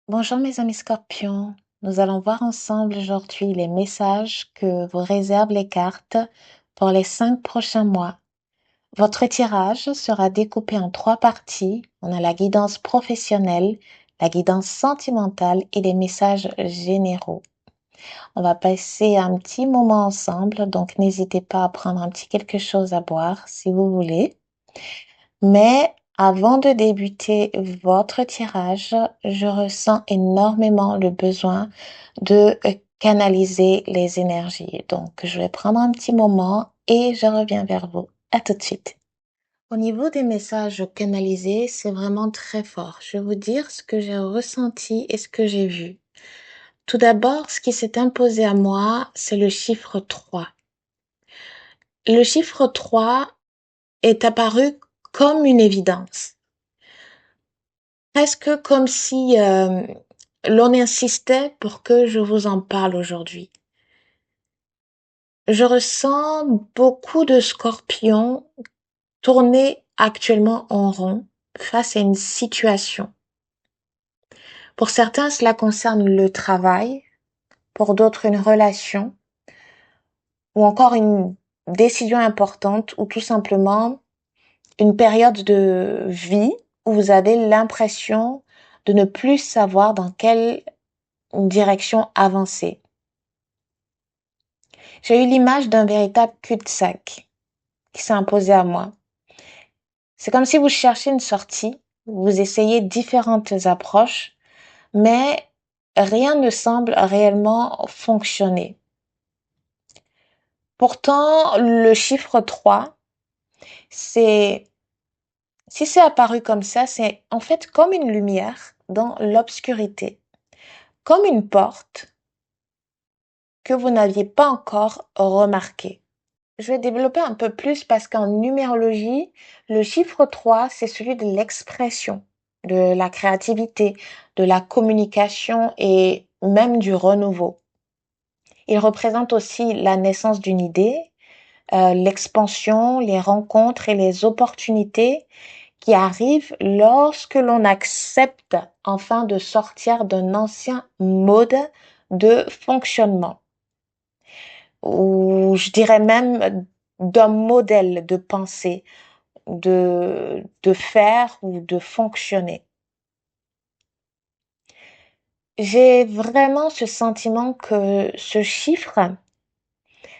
Bonjour mes amis scorpions, nous allons voir ensemble aujourd'hui les messages que vous réservent les cartes pour les 5 prochains mois. Votre tirage sera découpé en 3 parties. On a la guidance professionnelle, la guidance sentimentale et les messages généraux. On va passer un petit moment ensemble, donc n'hésitez pas à prendre un petit quelque chose à boire si vous voulez. Mais avant de débuter votre tirage, je ressens énormément le besoin de canaliser les énergies. Donc, je vais prendre un petit moment et je reviens vers vous. À tout de suite. Au niveau des messages canalisés, c'est vraiment très fort. Je vais vous dire ce que j'ai ressenti et ce que j'ai vu. Tout d'abord, ce qui s'est imposé à moi, c'est le chiffre 3. Le chiffre 3 est apparu comme une évidence. Presque comme si l'on insistait pour que je vous en parle aujourd'hui. Je ressens beaucoup de scorpions tourner actuellement en rond face à une situation. Pour certains, cela concerne le travail, pour d'autres une relation, ou encore une décision importante, ou tout simplement une période de vie où vous avez l'impression de ne plus savoir dans quelle direction avancer. J'ai eu l'image d'un véritable cul-de-sac qui s'est imposé à moi. C'est comme si vous cherchiez une sortie, vous essayez différentes approches, mais rien ne semble réellement fonctionner. Pourtant, le chiffre 3, c'est, si c'est apparu comme ça, c'est en fait comme une lumière dans l'obscurité, comme une porte que vous n'aviez pas encore remarquée. Je vais développer un peu plus parce qu'en numérologie, le chiffre 3, c'est celui de l'expression, de la créativité, de la communication et même du renouveau. Il représente aussi la naissance d'une idée, l'expansion, les rencontres et les opportunités qui arrivent lorsque l'on accepte enfin de sortir d'un ancien mode de fonctionnement, ou je dirais même d'un modèle de pensée, de faire ou de fonctionner. J'ai vraiment ce sentiment que ce chiffre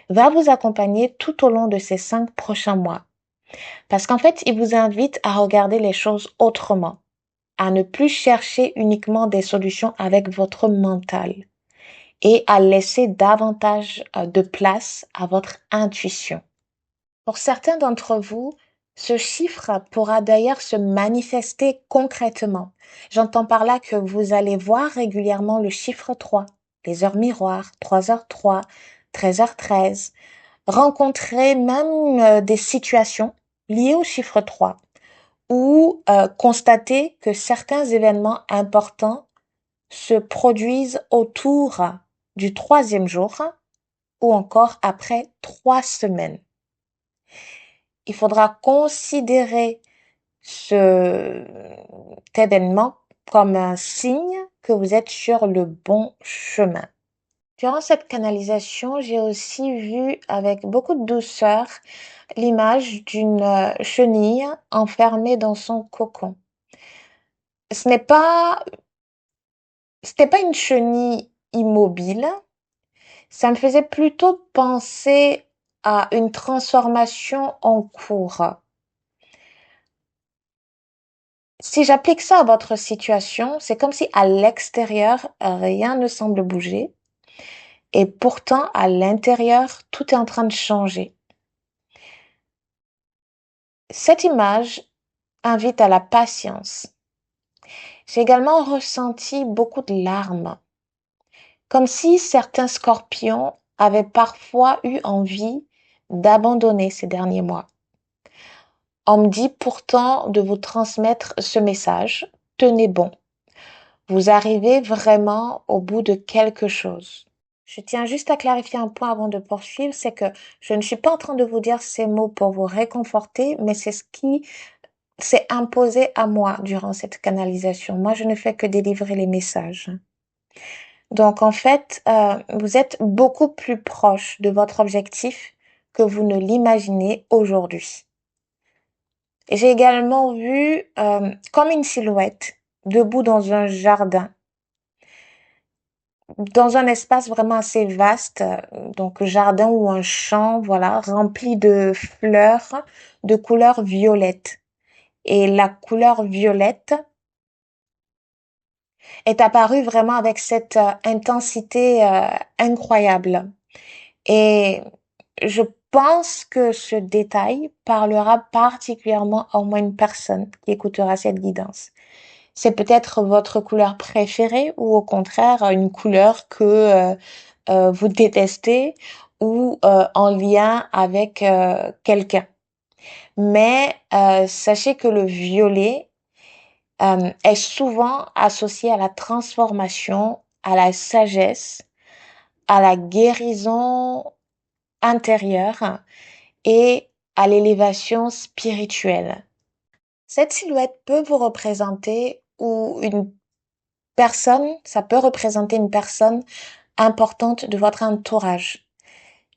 va vous accompagner tout au long de ces 5 prochains mois. Parce qu'en fait, il vous invite à regarder les choses autrement, à ne plus chercher uniquement des solutions avec votre mental et à laisser davantage de place à votre intuition. Pour certains d'entre vous, ce chiffre pourra d'ailleurs se manifester concrètement. J'entends par là que vous allez voir régulièrement le chiffre 3, les heures miroirs, 3h03, 13h13, rencontrer même des situations liées au chiffre 3 ou constater que certains événements importants se produisent autour du 3e jour ou encore après 3 semaines. Il faudra considérer cet événement comme un signe que vous êtes sur le bon chemin. Durant cette canalisation, j'ai aussi vu avec beaucoup de douceur l'image d'une chenille enfermée dans son cocon. Ce n'est pas, C'était pas une chenille immobile, ça me faisait plutôt penser à une transformation en cours. Si j'applique ça à votre situation, c'est comme si à l'extérieur, rien ne semble bouger et pourtant à l'intérieur, tout est en train de changer. Cette image invite à la patience. J'ai également ressenti beaucoup de larmes, comme si certains scorpions avaient parfois eu envie d'abandonner ces derniers mois. On me dit pourtant de vous transmettre ce message. Tenez bon. Vous arrivez vraiment au bout de quelque chose. Je tiens juste à clarifier un point avant de poursuivre, c'est que je ne suis pas en train de vous dire ces mots pour vous réconforter, mais c'est ce qui c'est imposé à moi durant cette canalisation. Moi, je ne fais que délivrer les messages. Donc, en fait, vous êtes beaucoup plus proche de votre objectif que vous ne l'imaginez aujourd'hui. Et j'ai également vu comme une silhouette debout dans un jardin, dans un espace vraiment assez vaste, donc jardin ou un champ, voilà, rempli de fleurs de couleur violette. Et la couleur violette est apparue vraiment avec cette intensité incroyable. Et je pense que ce détail parlera particulièrement à au moins une personne qui écoutera cette guidance. C'est peut-être votre couleur préférée ou au contraire une couleur que vous détestez ou en lien avec quelqu'un. Mais sachez que le violet est souvent associé à la transformation, à la sagesse, à la guérison intérieure et à l'élévation spirituelle. Cette silhouette peut vous représenter ou une personne, ça peut représenter une personne importante de votre entourage.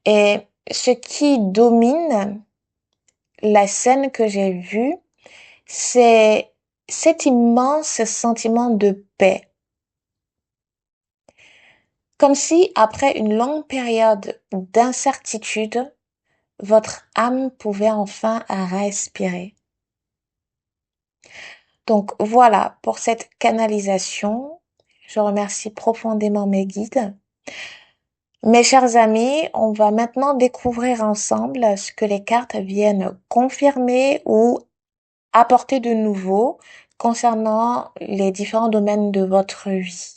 Et ce qui domine la scène que j'ai vue, c'est cet immense sentiment de paix. Comme si, après une longue période d'incertitude, votre âme pouvait enfin respirer. Donc voilà pour cette canalisation. Je remercie profondément mes guides. Mes chers amis, on va maintenant découvrir ensemble ce que les cartes viennent confirmer ou apporter de nouveau concernant les différents domaines de votre vie.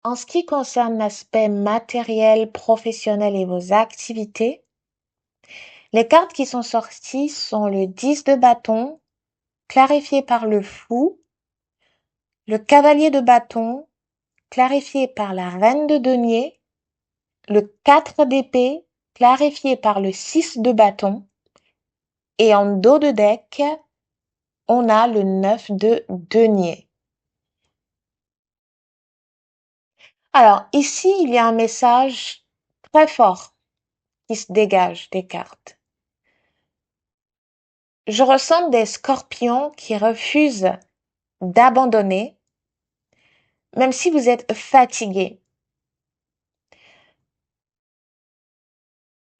En ce qui concerne l'aspect matériel, professionnel et vos activités, les cartes qui sont sorties sont le 10 de bâton, clarifié par le fou, le cavalier de bâton, clarifié par la reine de denier, le 4 d'épée, clarifié par le 6 de bâton, et en dos de deck, on a le 9 de denier. Alors, ici, il y a un message très fort qui se dégage des cartes. Je ressens des scorpions qui refusent d'abandonner, même si vous êtes fatigué.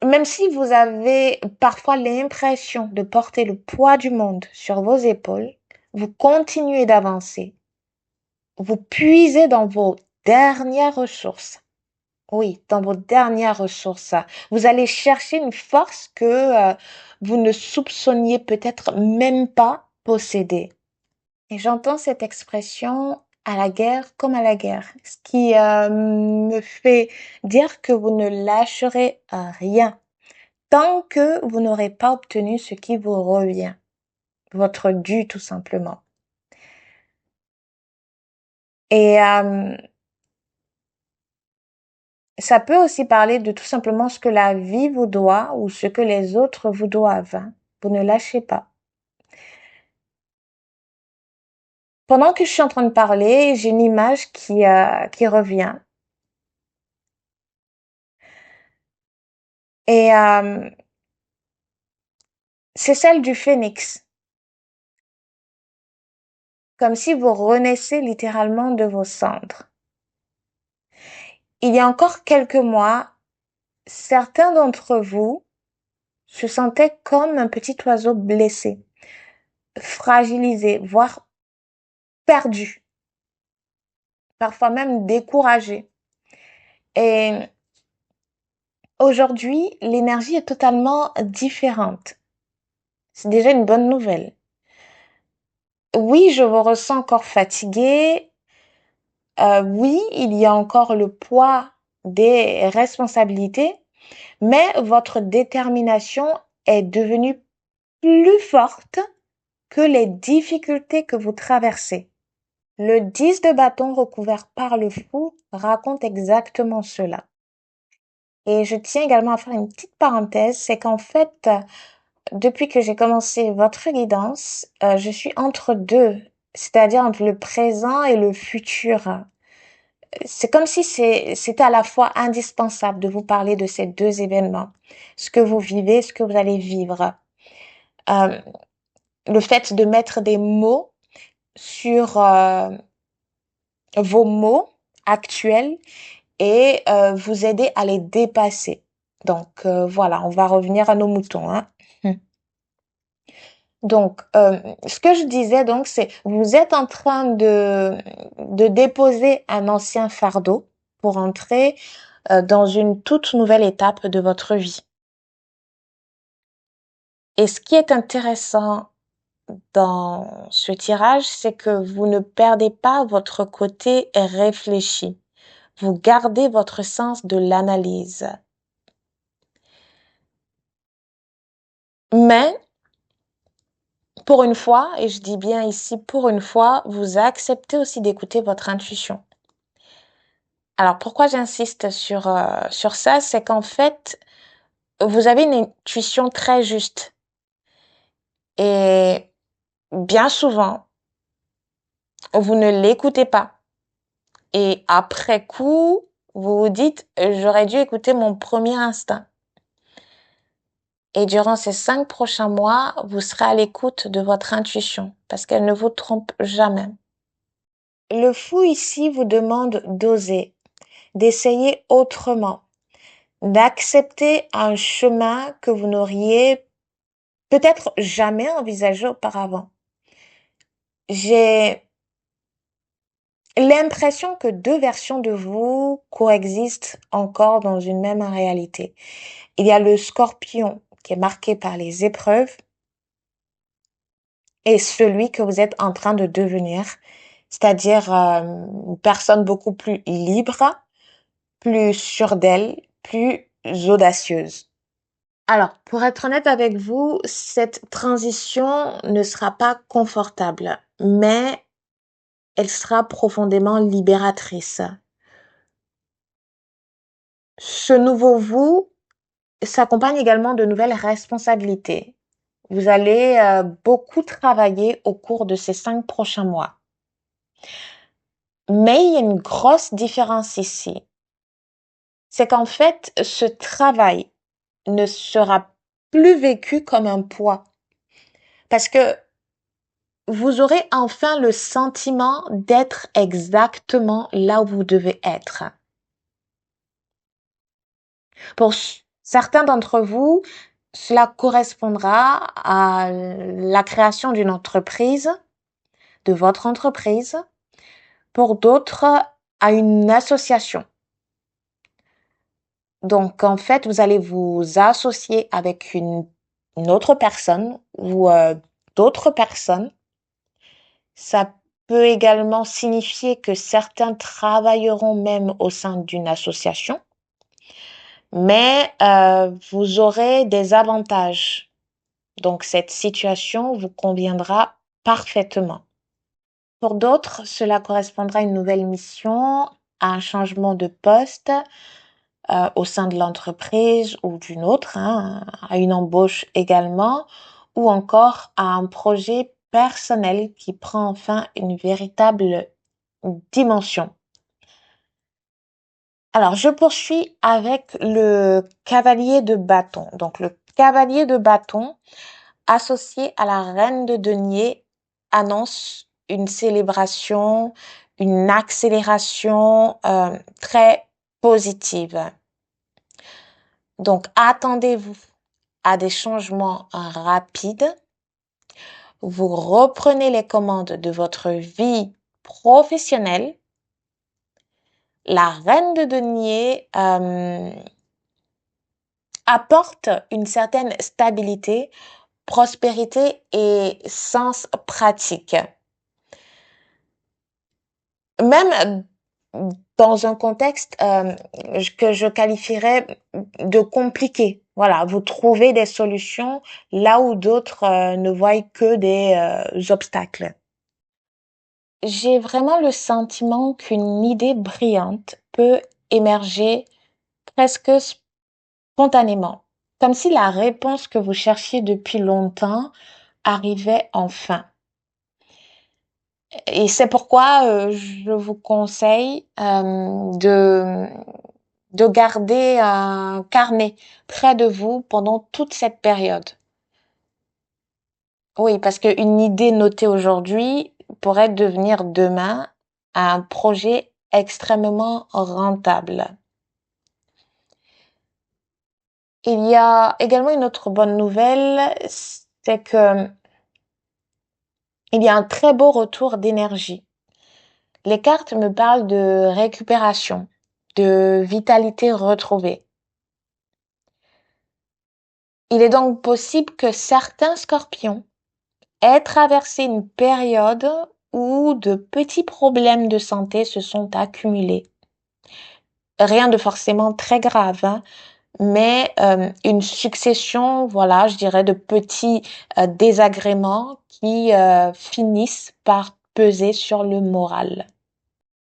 Même si vous avez parfois l'impression de porter le poids du monde sur vos épaules, vous continuez d'avancer. Vous puisez dans vos dernières ressources. Oui, dans vos dernières ressources. Vous allez chercher une force que vous ne soupçonniez peut-être même pas posséder. Et j'entends cette expression à la guerre comme à la guerre, ce qui me fait dire que vous ne lâcherez rien tant que vous n'aurez pas obtenu ce qui vous revient, votre dû tout simplement. Et ça peut aussi parler de tout simplement ce que la vie vous doit ou ce que les autres vous doivent. Hein. Vous ne lâchez pas. Pendant que je suis en train de parler, j'ai une image qui revient. Et c'est celle du phénix. Comme si vous renaissez littéralement de vos cendres. Il y a encore quelques mois, certains d'entre vous se sentaient comme un petit oiseau blessé, fragilisé, voire perdu, parfois même découragé. Et aujourd'hui, l'énergie est totalement différente. C'est déjà une bonne nouvelle. Oui, je vous ressens encore fatigué. Oui, il y a encore le poids des responsabilités, mais votre détermination est devenue plus forte que les difficultés que vous traversez. Le 10 de bâton recouvert par le fou raconte exactement cela. Et je tiens également à faire une petite parenthèse, c'est qu'en fait, depuis que j'ai commencé votre guidance, je suis entre deux, c'est-à-dire entre le présent et le futur. C'est comme si c'était à la fois indispensable de vous parler de ces deux événements, ce que vous vivez, ce que vous allez vivre. Euh, le fait de mettre des mots sur vos mots actuels et vous aider à les dépasser. Donc voilà, on va revenir à nos moutons, hein. Donc, ce que je disais donc, c'est vous êtes en train de déposer un ancien fardeau pour entrer dans une toute nouvelle étape de votre vie. Et ce qui est intéressant dans ce tirage, c'est que vous ne perdez pas votre côté réfléchi. Vous gardez votre sens de l'analyse. Mais, pour une fois, et je dis bien ici pour une fois, vous acceptez aussi d'écouter votre intuition. Alors, pourquoi j'insiste sur ça, c'est qu'en fait, vous avez une intuition très juste. Et bien souvent, vous ne l'écoutez pas. Et après coup, vous vous dites, j'aurais dû écouter mon premier instinct. Et durant ces 5 prochains mois, vous serez à l'écoute de votre intuition parce qu'elle ne vous trompe jamais. Le fou ici vous demande d'oser, d'essayer autrement, d'accepter un chemin que vous n'auriez peut-être jamais envisagé auparavant. J'ai l'impression que deux versions de vous coexistent encore dans une même réalité. Il y a le scorpion qui est marqué par les épreuves et celui que vous êtes en train de devenir, c'est-à-dire une personne beaucoup plus libre, plus sûre d'elle, plus audacieuse. Alors, pour être honnête avec vous, cette transition ne sera pas confortable, mais elle sera profondément libératrice. Ce nouveau vous s'accompagne également de nouvelles responsabilités. Vous allez beaucoup travailler au cours de ces 5 prochains mois. Mais il y a une grosse différence ici. C'est qu'en fait, ce travail ne sera plus vécu comme un poids. Parce que vous aurez enfin le sentiment d'être exactement là où vous devez être. Pour certains d'entre vous, cela correspondra à la création d'une entreprise, de votre entreprise. Pour d'autres, à une association. Donc, en fait, vous allez vous associer avec une autre personne ou d'autres personnes. Ça peut également signifier que certains travailleront même au sein d'une association, mais vous aurez des avantages. Donc, cette situation vous conviendra parfaitement. Pour d'autres, cela correspondra à une nouvelle mission, à un changement de poste au sein de l'entreprise ou d'une autre, hein, à une embauche également, ou encore à un projet personnel qui prend enfin une véritable dimension. Alors, je poursuis avec le cavalier de bâton. Donc, le cavalier de bâton, associé à la reine de denier, annonce une célébration, une accélération très positive. Donc, attendez-vous à des changements rapides. Vous reprenez les commandes de votre vie professionnelle. La reine de denier apporte une certaine stabilité, prospérité et sens pratique. Même dans un contexte que je qualifierais de compliqué. Voilà, vous trouvez des solutions là où d'autres ne voient que des obstacles. J'ai vraiment le sentiment qu'une idée brillante peut émerger presque spontanément. comme si la réponse que vous cherchiez depuis longtemps arrivait enfin. Et c'est pourquoi je vous conseille de garder un carnet près de vous pendant toute cette période. Oui, parce qu'une idée notée aujourd'hui pourrait devenir demain un projet extrêmement rentable. Il y a également une autre bonne nouvelle, c'est que il y a un très beau retour d'énergie. Les cartes me parlent de récupération, de vitalité retrouvée. Il est donc possible que certains scorpions aient traversé une période où de petits problèmes de santé se sont accumulés. Rien de forcément très grave, hein, mais une succession, voilà, je dirais, de petits désagréments qui finissent par peser sur le moral.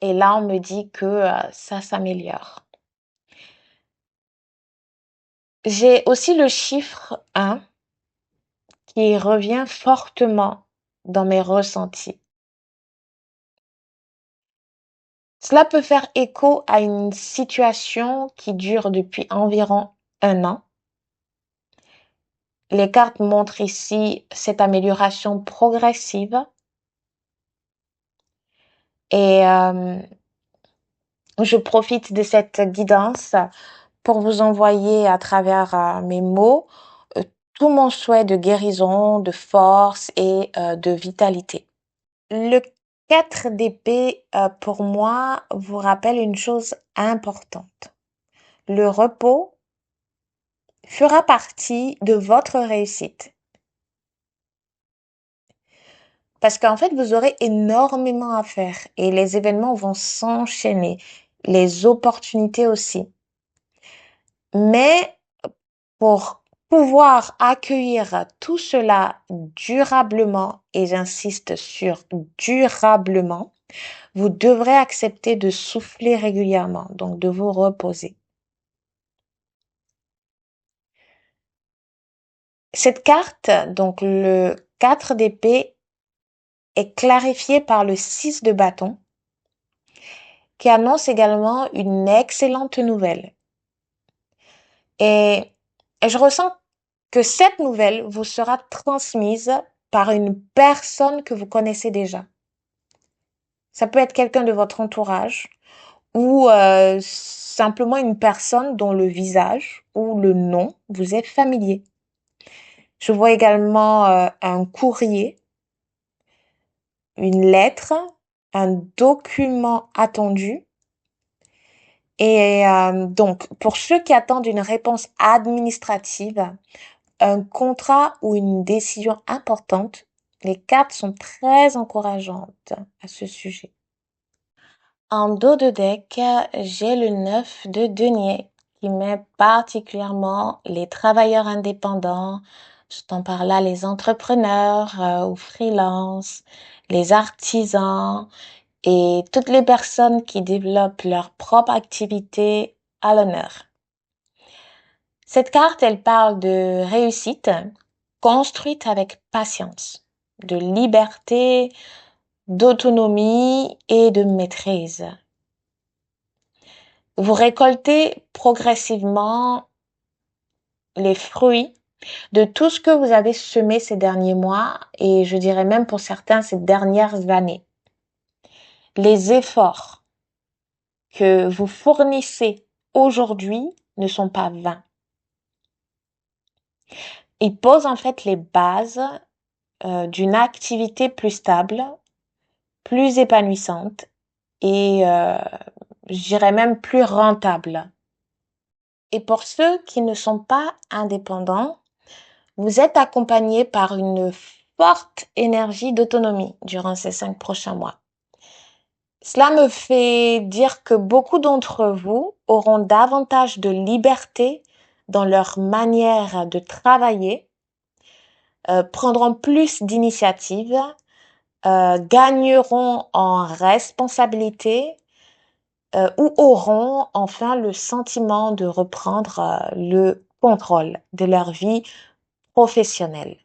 Et là, on me dit que ça s'améliore. J'ai aussi le chiffre 1 qui revient fortement dans mes ressentis. Cela peut faire écho à une situation qui dure depuis environ 1 an. Les cartes montrent ici cette amélioration progressive et je profite de cette guidance pour vous envoyer à travers mes mots euh, tout mon souhait de guérison, de force et de vitalité. Le 4 d'épée, pour moi, vous rappelle une chose importante. Le repos fera partie de votre réussite. Parce qu'en fait, vous aurez énormément à faire et les événements vont s'enchaîner, les opportunités aussi. Mais pour pouvoir accueillir tout cela durablement, et j'insiste sur durablement, vous devrez accepter de souffler régulièrement, donc de vous reposer. Cette carte, donc le 4 d'épée, est clarifiée par le 6 de bâton, qui annonce également une excellente nouvelle. Et je ressens que cette nouvelle vous sera transmise par une personne que vous connaissez déjà. Ça peut être quelqu'un de votre entourage ou simplement une personne dont le visage ou le nom vous est familier. Je vois également un courrier, une lettre, un document attendu. Et donc, pour ceux qui attendent une réponse administrative, un contrat ou une décision importante, les cartes sont très encourageantes à ce sujet. En dos de deck, j'ai le 9 de denier qui met particulièrement les travailleurs indépendants, j'entends par là les entrepreneurs ou freelance, les artisans et toutes les personnes qui développent leur propre activité à l'honneur. Cette carte, elle parle de réussite construite avec patience, de liberté, d'autonomie et de maîtrise. Vous récoltez progressivement les fruits de tout ce que vous avez semé ces derniers mois et je dirais même pour certains ces dernières années. Les efforts que vous fournissez aujourd'hui ne sont pas vains. Ils posent en fait les bases d'une activité plus stable, plus épanouissante et je dirais même plus rentable. Et pour ceux qui ne sont pas indépendants, vous êtes accompagné par une forte énergie d'autonomie durant ces 5 prochains mois. Cela me fait dire que beaucoup d'entre vous auront davantage de liberté dans leur manière de travailler, prendront plus d'initiatives, gagneront en responsabilité ou auront enfin le sentiment de reprendre le contrôle de leur vie professionnelle.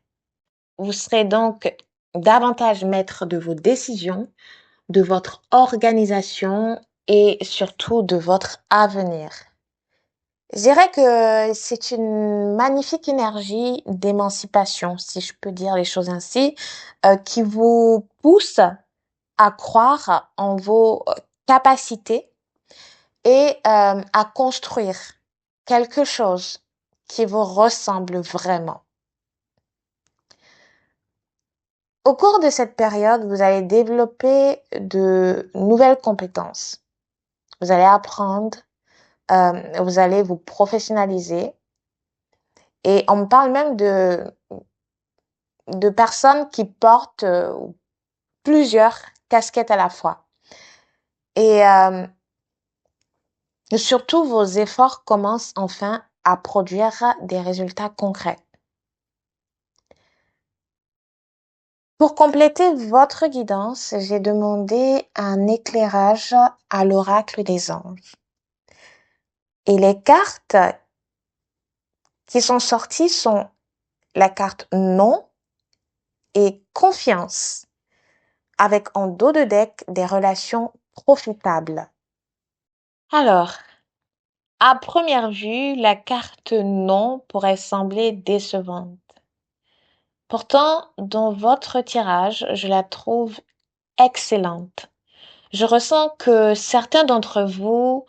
Vous serez donc davantage maître de vos décisions, de votre organisation et surtout de votre avenir. Je dirais que c'est une magnifique énergie d'émancipation, si je peux dire les choses ainsi, qui vous pousse à croire en vos capacités et à construire quelque chose qui vous ressemble vraiment. Au cours de cette période, vous allez développer de nouvelles compétences. Vous allez apprendre, vous allez vous professionnaliser. Et on me parle même de personnes qui portent plusieurs casquettes à la fois. Et surtout, vos efforts commencent enfin à produire des résultats concrets. Pour compléter votre guidance, j'ai demandé un éclairage à l'oracle des anges. Et les cartes qui sont sorties sont la carte non et confiance, avec en dos de deck des relations profitables. Alors, à première vue, la carte non pourrait sembler décevante. Pourtant, dans votre tirage, je la trouve excellente. Je ressens que certains d'entre vous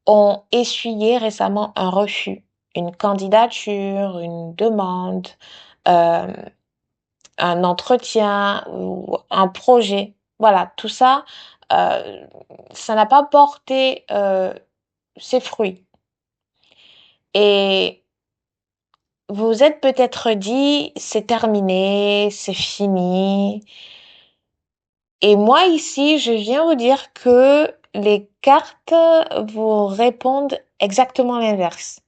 ont essuyé récemment un refus, une candidature, une demande, euh, un entretien ou un projet. Voilà, tout ça, euh, ça n'a pas porté ses fruits. Et vous vous êtes peut-être dit, c'est terminé, c'est fini. Et moi ici, je viens vous dire que les cartes vous répondent exactement l'inverse.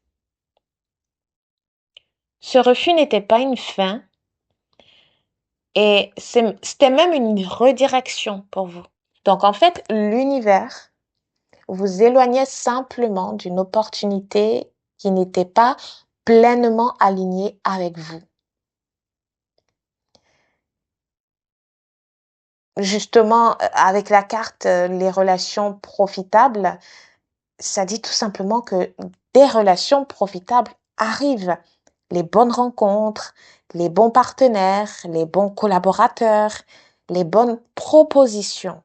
Ce refus n'était pas une fin et c'était même une redirection pour vous. Donc en fait, l'univers vous éloignait simplement d'une opportunité qui n'était pas pleinement alignée avec vous. Justement, avec la carte les relations profitables, ça dit tout simplement que des relations profitables arrivent. Les bonnes rencontres, les bons partenaires, les bons collaborateurs, les bonnes propositions.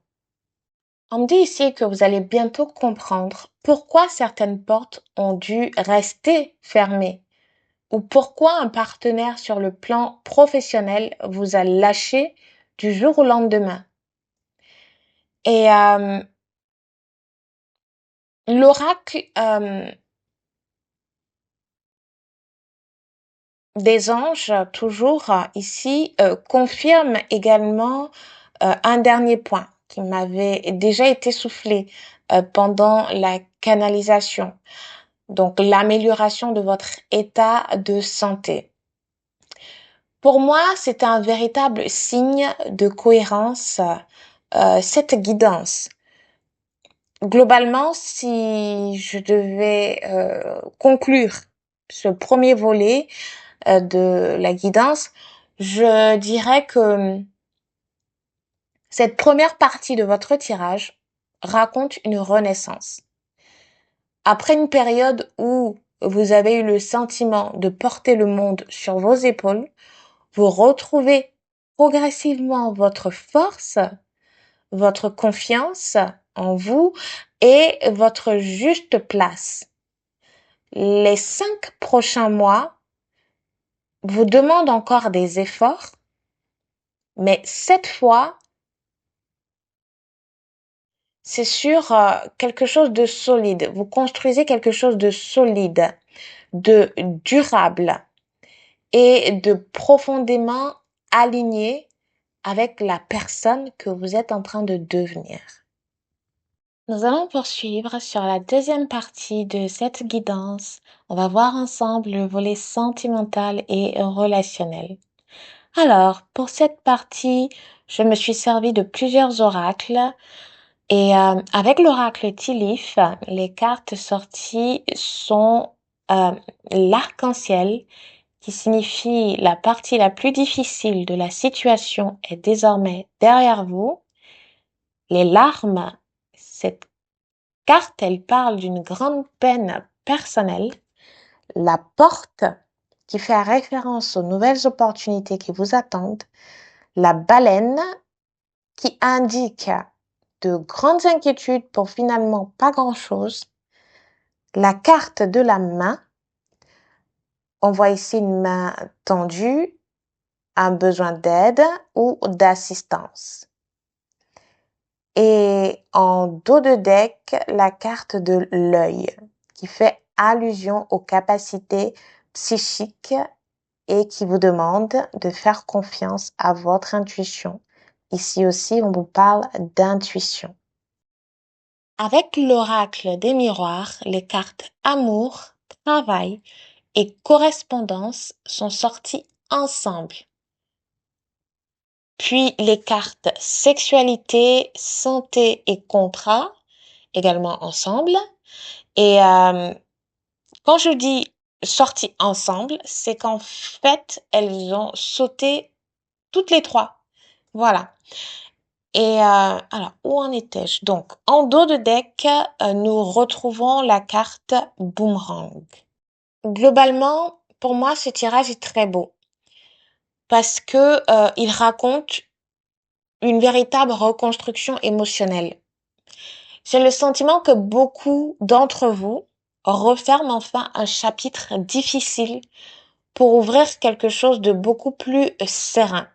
On me dit ici que vous allez bientôt comprendre pourquoi certaines portes ont dû rester fermées ou pourquoi un partenaire sur le plan professionnel vous a lâché du jour au lendemain. Et l'oracle des anges, toujours ici, confirme également un dernier point qui m'avait déjà été soufflé pendant la canalisation. Donc, l'amélioration de votre état de santé. Pour moi, c'est un véritable signe de cohérence, cette guidance. Globalement, si je devais conclure ce premier volet de la guidance, je dirais que cette première partie de votre tirage raconte une renaissance. Après une période où vous avez eu le sentiment de porter le monde sur vos épaules, vous retrouvez progressivement votre force, votre confiance en vous et votre juste place. Les 5 prochains mois vous demandent encore des efforts, mais cette fois, c'est sur quelque chose de solide. Vous construisez quelque chose de solide, de durable et de profondément aligné avec la personne que vous êtes en train de devenir. Nous allons poursuivre sur la deuxième partie de cette guidance. On va voir ensemble le volet sentimental et relationnel. Alors, pour cette partie, je me suis servi de plusieurs oracles et avec l'oracle Tilith, les cartes sorties sont l'arc-en-ciel, qui signifie la partie la plus difficile de la situation est désormais derrière vous. Les larmes, cette carte, elle parle d'une grande peine personnelle. La porte, qui fait référence aux nouvelles opportunités qui vous attendent. La baleine, qui indique de grandes inquiétudes pour finalement pas grand-chose. La carte de la main, on voit ici une main tendue, un besoin d'aide ou d'assistance. Et en dos de deck, la carte de l'œil, qui fait allusion aux capacités psychiques et qui vous demande de faire confiance à votre intuition. Ici aussi, on vous parle d'intuition. Avec l'oracle des miroirs, les cartes amour, travail et correspondance sont sorties ensemble. Puis les cartes sexualité, santé et contrat également ensemble. Et quand je dis sorties ensemble, c'est qu'en fait, elles ont sauté toutes les trois. Voilà. Et alors, où en étais-je? Donc, en dos de deck, nous retrouvons la carte Boomerang. Globalement, pour moi, ce tirage est très beau parce que il raconte une véritable reconstruction émotionnelle. J'ai le sentiment que beaucoup d'entre vous referment enfin un chapitre difficile pour ouvrir quelque chose de beaucoup plus serein.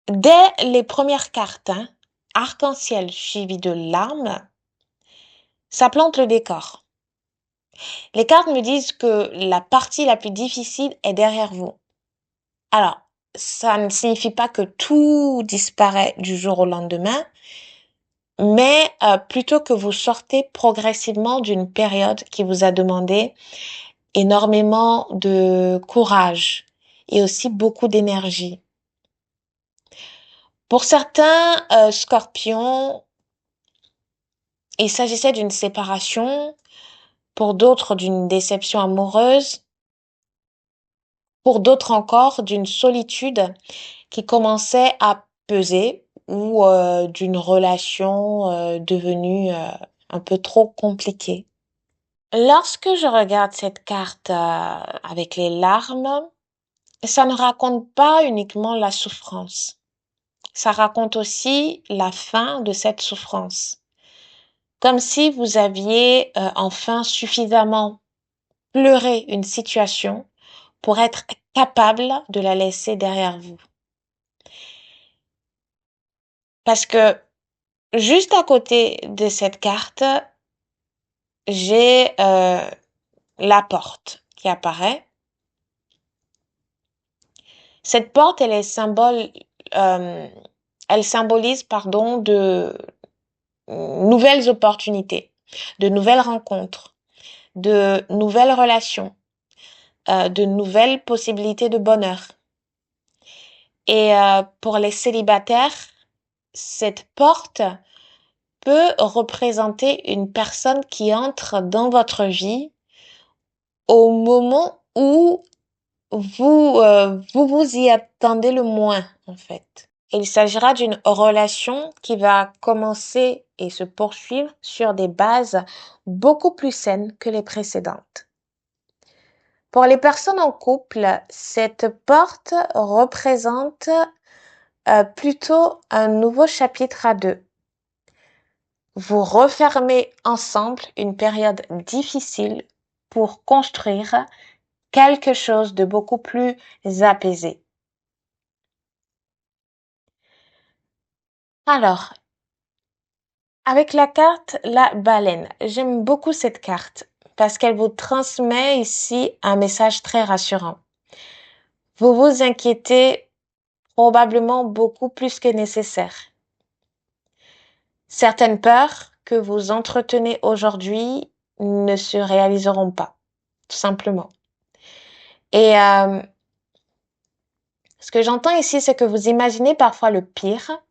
Dès les premières cartes, arc-en-ciel suivi de larmes, ça plante le décor. Les cartes me disent que la partie la plus difficile est derrière vous. Alors, ça ne signifie pas que tout disparaît du jour au lendemain, mais plutôt que vous sortez progressivement d'une période qui vous a demandé énormément de courage et aussi beaucoup d'énergie. Pour certains scorpions, il s'agissait d'une séparation, pour d'autres d'une déception amoureuse, pour d'autres encore d'une solitude qui commençait à peser ou d'une relation devenue un peu trop compliquée. Lorsque je regarde cette carte avec les larmes, ça ne raconte pas uniquement la souffrance. Ça raconte aussi la fin de cette souffrance. Comme si vous aviez enfin suffisamment pleuré une situation pour être capable de la laisser derrière vous. Parce que juste à côté de cette carte, j'ai la porte qui apparaît. Cette porte, elle symbolise, pardon, de nouvelles opportunités, de nouvelles rencontres, de nouvelles relations, de nouvelles possibilités de bonheur. Et pour les célibataires, cette porte peut représenter une personne qui entre dans votre vie au moment où vous y attendez le moins, en fait. Il s'agira d'une relation qui va commencer et se poursuivre sur des bases beaucoup plus saines que les précédentes. Pour les personnes en couple, cette porte représente plutôt un nouveau chapitre à deux. Vous refermez ensemble une période difficile pour construire quelque chose de beaucoup plus apaisé. Alors, avec la carte la baleine, j'aime beaucoup cette carte parce qu'elle vous transmet ici un message très rassurant. Vous vous inquiétez probablement beaucoup plus que nécessaire. Certaines peurs que vous entretenez aujourd'hui ne se réaliseront pas, tout simplement. Et ce que j'entends ici, c'est que vous imaginez parfois le pire,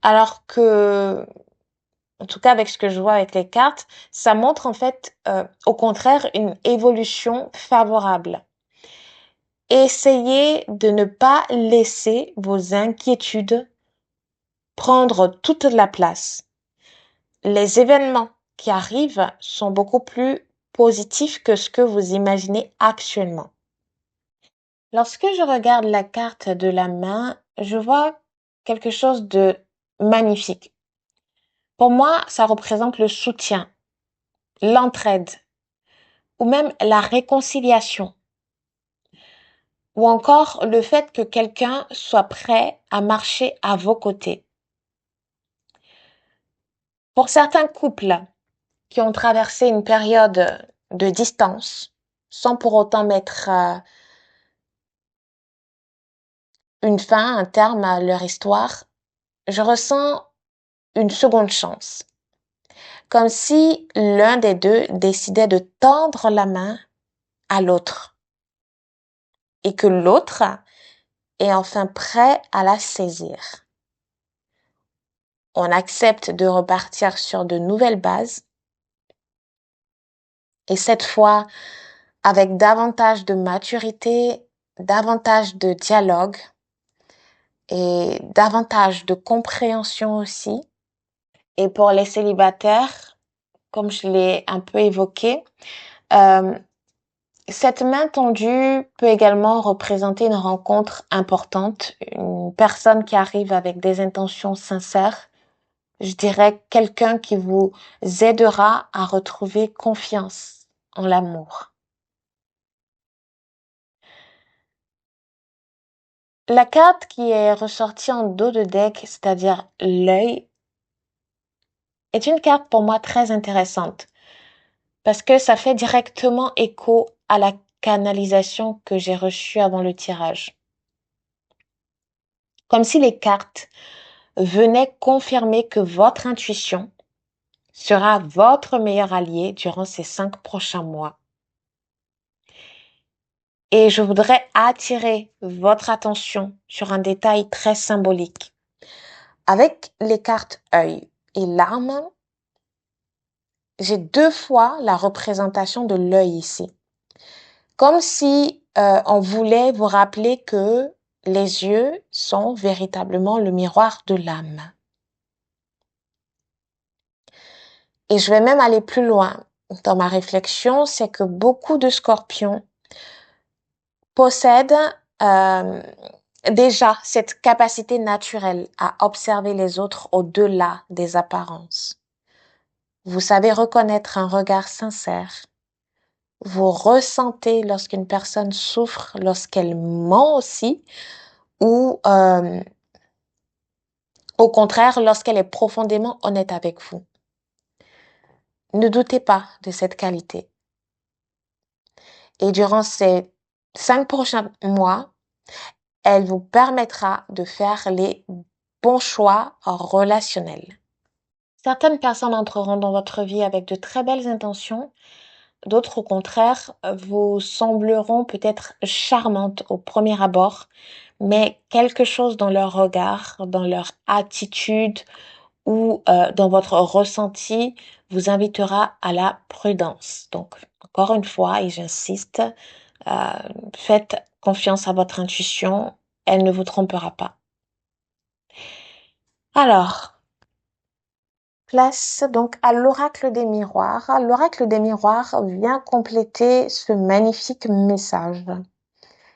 alors que en tout cas avec ce que je vois avec les cartes, ça montre en fait au contraire une évolution favorable. Essayez de ne pas laisser vos inquiétudes prendre toute la place. Les événements qui arrivent sont beaucoup plus positifs que ce que vous imaginez actuellement. Lorsque je regarde la carte de la main, je vois quelque chose de magnifique. Pour moi, ça représente le soutien, l'entraide, ou même la réconciliation, ou encore le fait que quelqu'un soit prêt à marcher à vos côtés. Pour certains couples qui ont traversé une période de distance, sans pour autant mettre une fin, un terme à leur histoire, je ressens une seconde chance. Comme si l'un des deux décidait de tendre la main à l'autre et que l'autre est enfin prêt à la saisir. On accepte de repartir sur de nouvelles bases et cette fois avec davantage de maturité, davantage de dialogue et davantage de compréhension aussi. Et pour les célibataires, comme je l'ai un peu évoqué, euh, cette main tendue peut également représenter une rencontre importante, une personne qui arrive avec des intentions sincères. Je dirais quelqu'un qui vous aidera à retrouver confiance en l'amour. La carte qui est ressortie en dos de deck, c'est-à-dire l'œil, est une carte pour moi très intéressante parce que ça fait directement écho à la canalisation que j'ai reçue avant le tirage. Comme si les cartes venaient confirmer que votre intuition sera votre meilleur allié durant ces 5 prochains mois. Et je voudrais attirer votre attention sur un détail très symbolique. Avec les cartes œil et larmes, j'ai 2 fois la représentation de l'œil ici. Comme si on voulait vous rappeler que les yeux sont véritablement le miroir de l'âme. Et je vais même aller plus loin dans ma réflexion, c'est que beaucoup de scorpions possèdent déjà cette capacité naturelle à observer les autres au-delà des apparences. Vous savez reconnaître un regard sincère. Vous ressentez lorsqu'une personne souffre, lorsqu'elle ment aussi, ou au contraire, lorsqu'elle est profondément honnête avec vous. Ne doutez pas de cette qualité. Et durant ces 5 prochains mois, elle vous permettra de faire les bons choix relationnels. Certaines personnes entreront dans votre vie avec de très belles intentions. D'autres, au contraire, vous sembleront peut-être charmantes au premier abord, mais quelque chose dans leur regard, dans leur attitude ou dans votre ressenti vous invitera à la prudence. Donc, encore une fois, et j'insiste, faites confiance à votre intuition, elle ne vous trompera pas. Alors, place donc à l'oracle des miroirs. L'oracle des miroirs vient compléter ce magnifique message.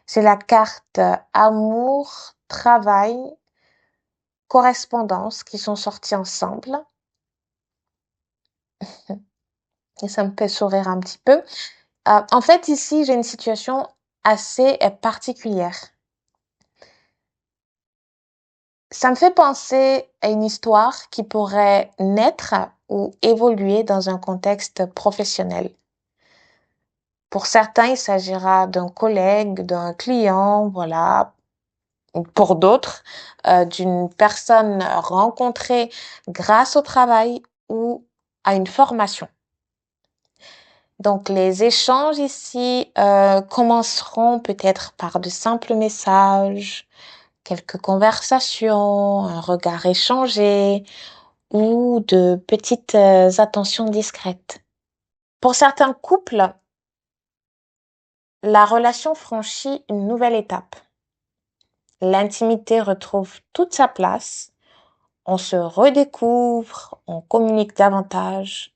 C'est la carte amour, travail, correspondance qui sont sortis ensemble. Et ça me fait sourire un petit peu. En fait, ici, j'ai une situation assez particulière. Ça me fait penser à une histoire qui pourrait naître ou évoluer dans un contexte professionnel. Pour certains, il s'agira d'un collègue, d'un client, voilà. Pour d'autres, d'une personne rencontrée grâce au travail ou à une formation. Donc, les échanges ici commenceront peut-être par de simples messages, quelques conversations, un regard échangé ou de petites attentions discrètes. Pour certains couples, la relation franchit une nouvelle étape. L'intimité retrouve toute sa place, on se redécouvre, on communique davantage,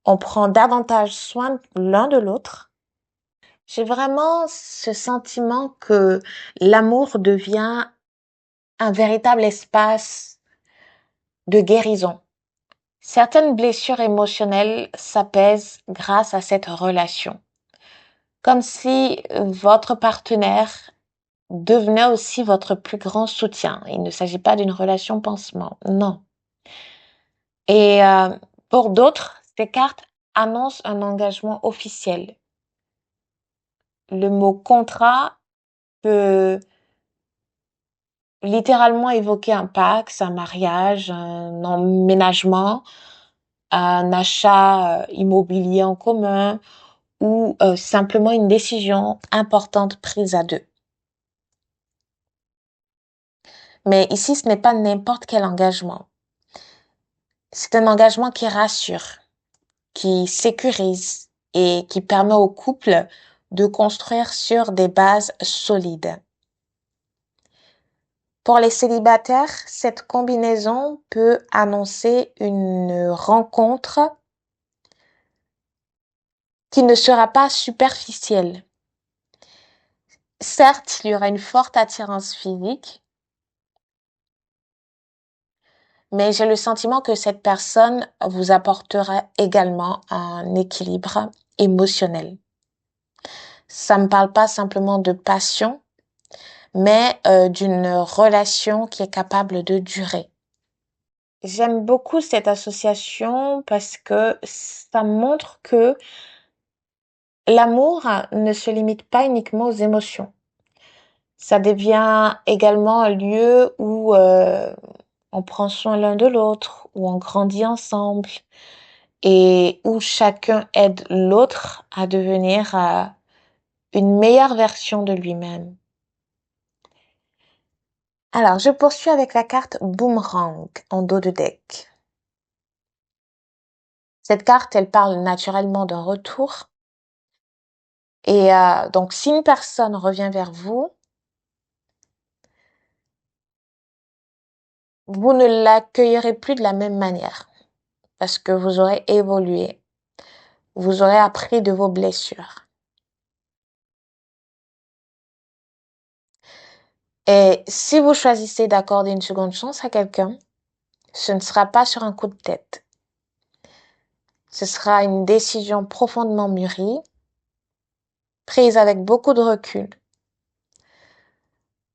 on prend davantage soin l'un de l'autre. J'ai vraiment ce sentiment que l'amour devient un véritable espace de guérison. Certaines blessures émotionnelles s'apaisent grâce à cette relation. Comme si votre partenaire devenait aussi votre plus grand soutien. Il ne s'agit pas d'une relation pansement, non. Et pour d'autres, ces cartes annoncent un engagement officiel. Le mot contrat peut littéralement évoquer un pacte, un mariage, un emménagement, un achat immobilier en commun ou simplement une décision importante prise à deux. Mais ici, ce n'est pas n'importe quel engagement. C'est un engagement qui rassure, qui sécurise et qui permet au couple de construire sur des bases solides. Pour les célibataires, cette combinaison peut annoncer une rencontre qui ne sera pas superficielle. Certes, il y aura une forte attirance physique, mais j'ai le sentiment que cette personne vous apportera également un équilibre émotionnel. Ça me parle pas simplement de passion, mais d'une relation qui est capable de durer. J'aime beaucoup cette association parce que ça montre que l'amour ne se limite pas uniquement aux émotions. Ça devient également un lieu où on prend soin l'un de l'autre, où on grandit ensemble et où chacun aide l'autre à devenir une meilleure version de lui-même. Alors, je poursuis avec la carte Boomerang en dos de deck. Cette carte, elle parle naturellement d'un retour. Et donc, si une personne revient vers vous, vous ne l'accueillerez plus de la même manière parce que vous aurez évolué. Vous aurez appris de vos blessures. Et si vous choisissez d'accorder une seconde chance à quelqu'un, ce ne sera pas sur un coup de tête. Ce sera une décision profondément mûrie, prise avec beaucoup de recul.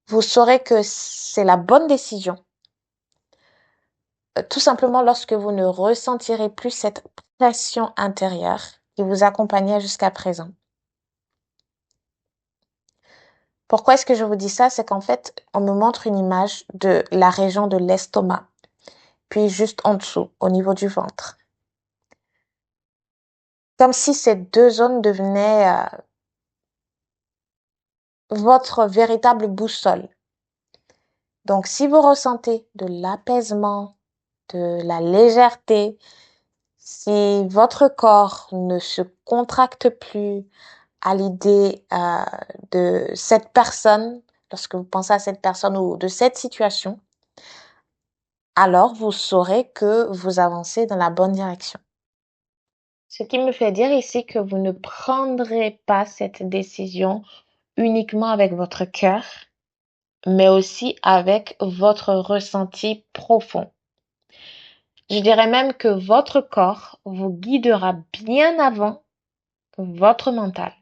Vous saurez que c'est la bonne décision. Tout simplement lorsque vous ne ressentirez plus cette pression intérieure qui vous accompagnait jusqu'à présent. Pourquoi est-ce que je vous dis ça? C'est qu'en fait, on me montre une image de la région de l'estomac, puis juste en dessous, au niveau du ventre. Comme si ces deux zones devenaient votre véritable boussole. Donc, si vous ressentez de l'apaisement, de la légèreté, si votre corps ne se contracte plus à l'idée de cette personne, lorsque vous pensez à cette personne ou de cette situation, alors vous saurez que vous avancez dans la bonne direction. Ce qui me fait dire ici que vous ne prendrez pas cette décision uniquement avec votre cœur, mais aussi avec votre ressenti profond. Je dirais même que votre corps vous guidera bien avant que votre mental.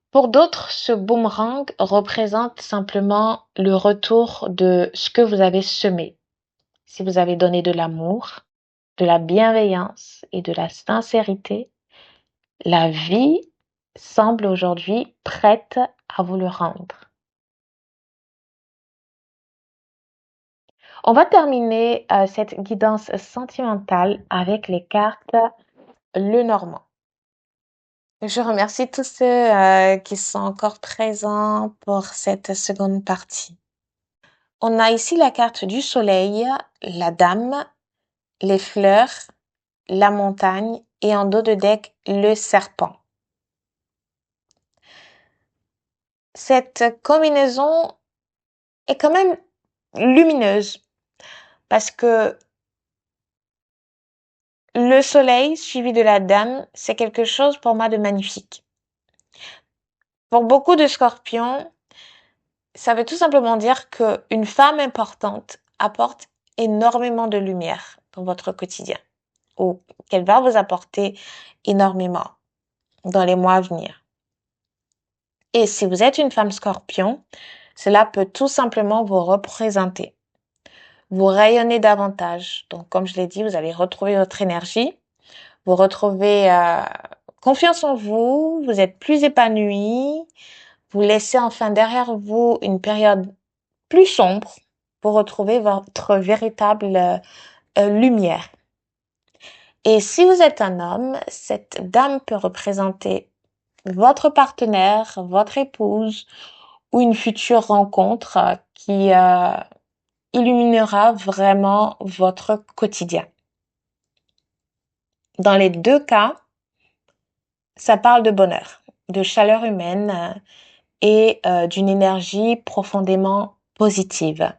Pour d'autres, ce boomerang représente simplement le retour de ce que vous avez semé. Si vous avez donné de l'amour, de la bienveillance et de la sincérité, la vie semble aujourd'hui prête à vous le rendre. On va terminer cette guidance sentimentale avec les cartes Le Normand. Je remercie tous ceux qui sont encore présents pour cette seconde partie. On a ici la carte du soleil, la dame, les fleurs, la montagne et en dos de deck, le serpent. Cette combinaison est quand même lumineuse parce que le soleil suivi de la dame, c'est quelque chose pour moi de magnifique. Pour beaucoup de scorpions, ça veut tout simplement dire qu'une femme importante apporte énormément de lumière dans votre quotidien ou qu'elle va vous apporter énormément dans les mois à venir. Et si vous êtes une femme scorpion, cela peut tout simplement vous représenter. Vous rayonnez davantage. Donc, comme je l'ai dit, vous allez retrouver votre énergie. Vous retrouvez confiance en vous. Vous êtes plus épanoui. Vous laissez enfin derrière vous une période plus sombre pour retrouver votre véritable lumière. Et si vous êtes un homme, cette dame peut représenter votre partenaire, votre épouse ou une future rencontre qui illuminera vraiment votre quotidien. Dans les deux cas, ça parle de bonheur, de chaleur humaine et d'une énergie profondément positive.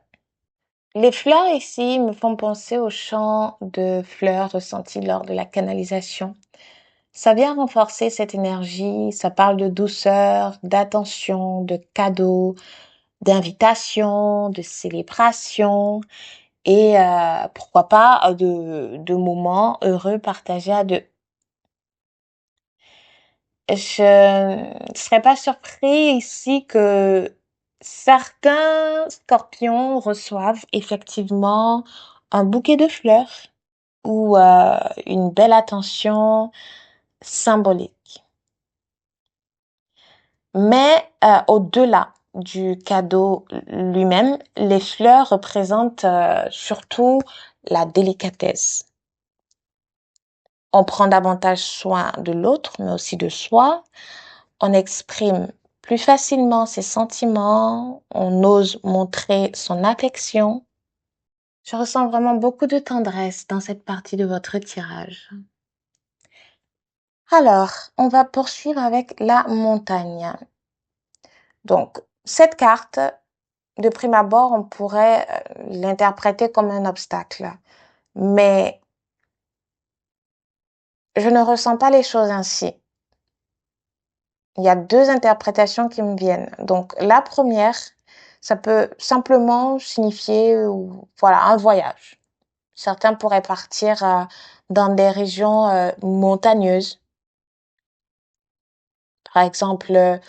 Les fleurs ici me font penser au chant de fleurs ressenti lors de la canalisation. Ça vient renforcer cette énergie, ça parle de douceur, d'attention, de cadeaux, d'invitation, de célébration et pourquoi pas de moments heureux partagés à deux. Je ne serais pas surpris ici que certains scorpions reçoivent effectivement un bouquet de fleurs ou une belle attention symbolique. Mais au-delà du cadeau lui-même, les fleurs représentent surtout la délicatesse. On prend davantage soin de l'autre, mais aussi de soi. On exprime plus facilement ses sentiments. On ose montrer son affection. Je ressens vraiment beaucoup de tendresse dans cette partie de votre tirage. Alors, on va poursuivre avec la montagne. Donc, cette carte, de prime abord, on pourrait l'interpréter comme un obstacle. Mais je ne ressens pas les choses ainsi. Il y a deux interprétations qui me viennent. Donc, la première, ça peut simplement signifier, voilà, un voyage. Certains pourraient partir dans des régions montagneuses. Par exemple,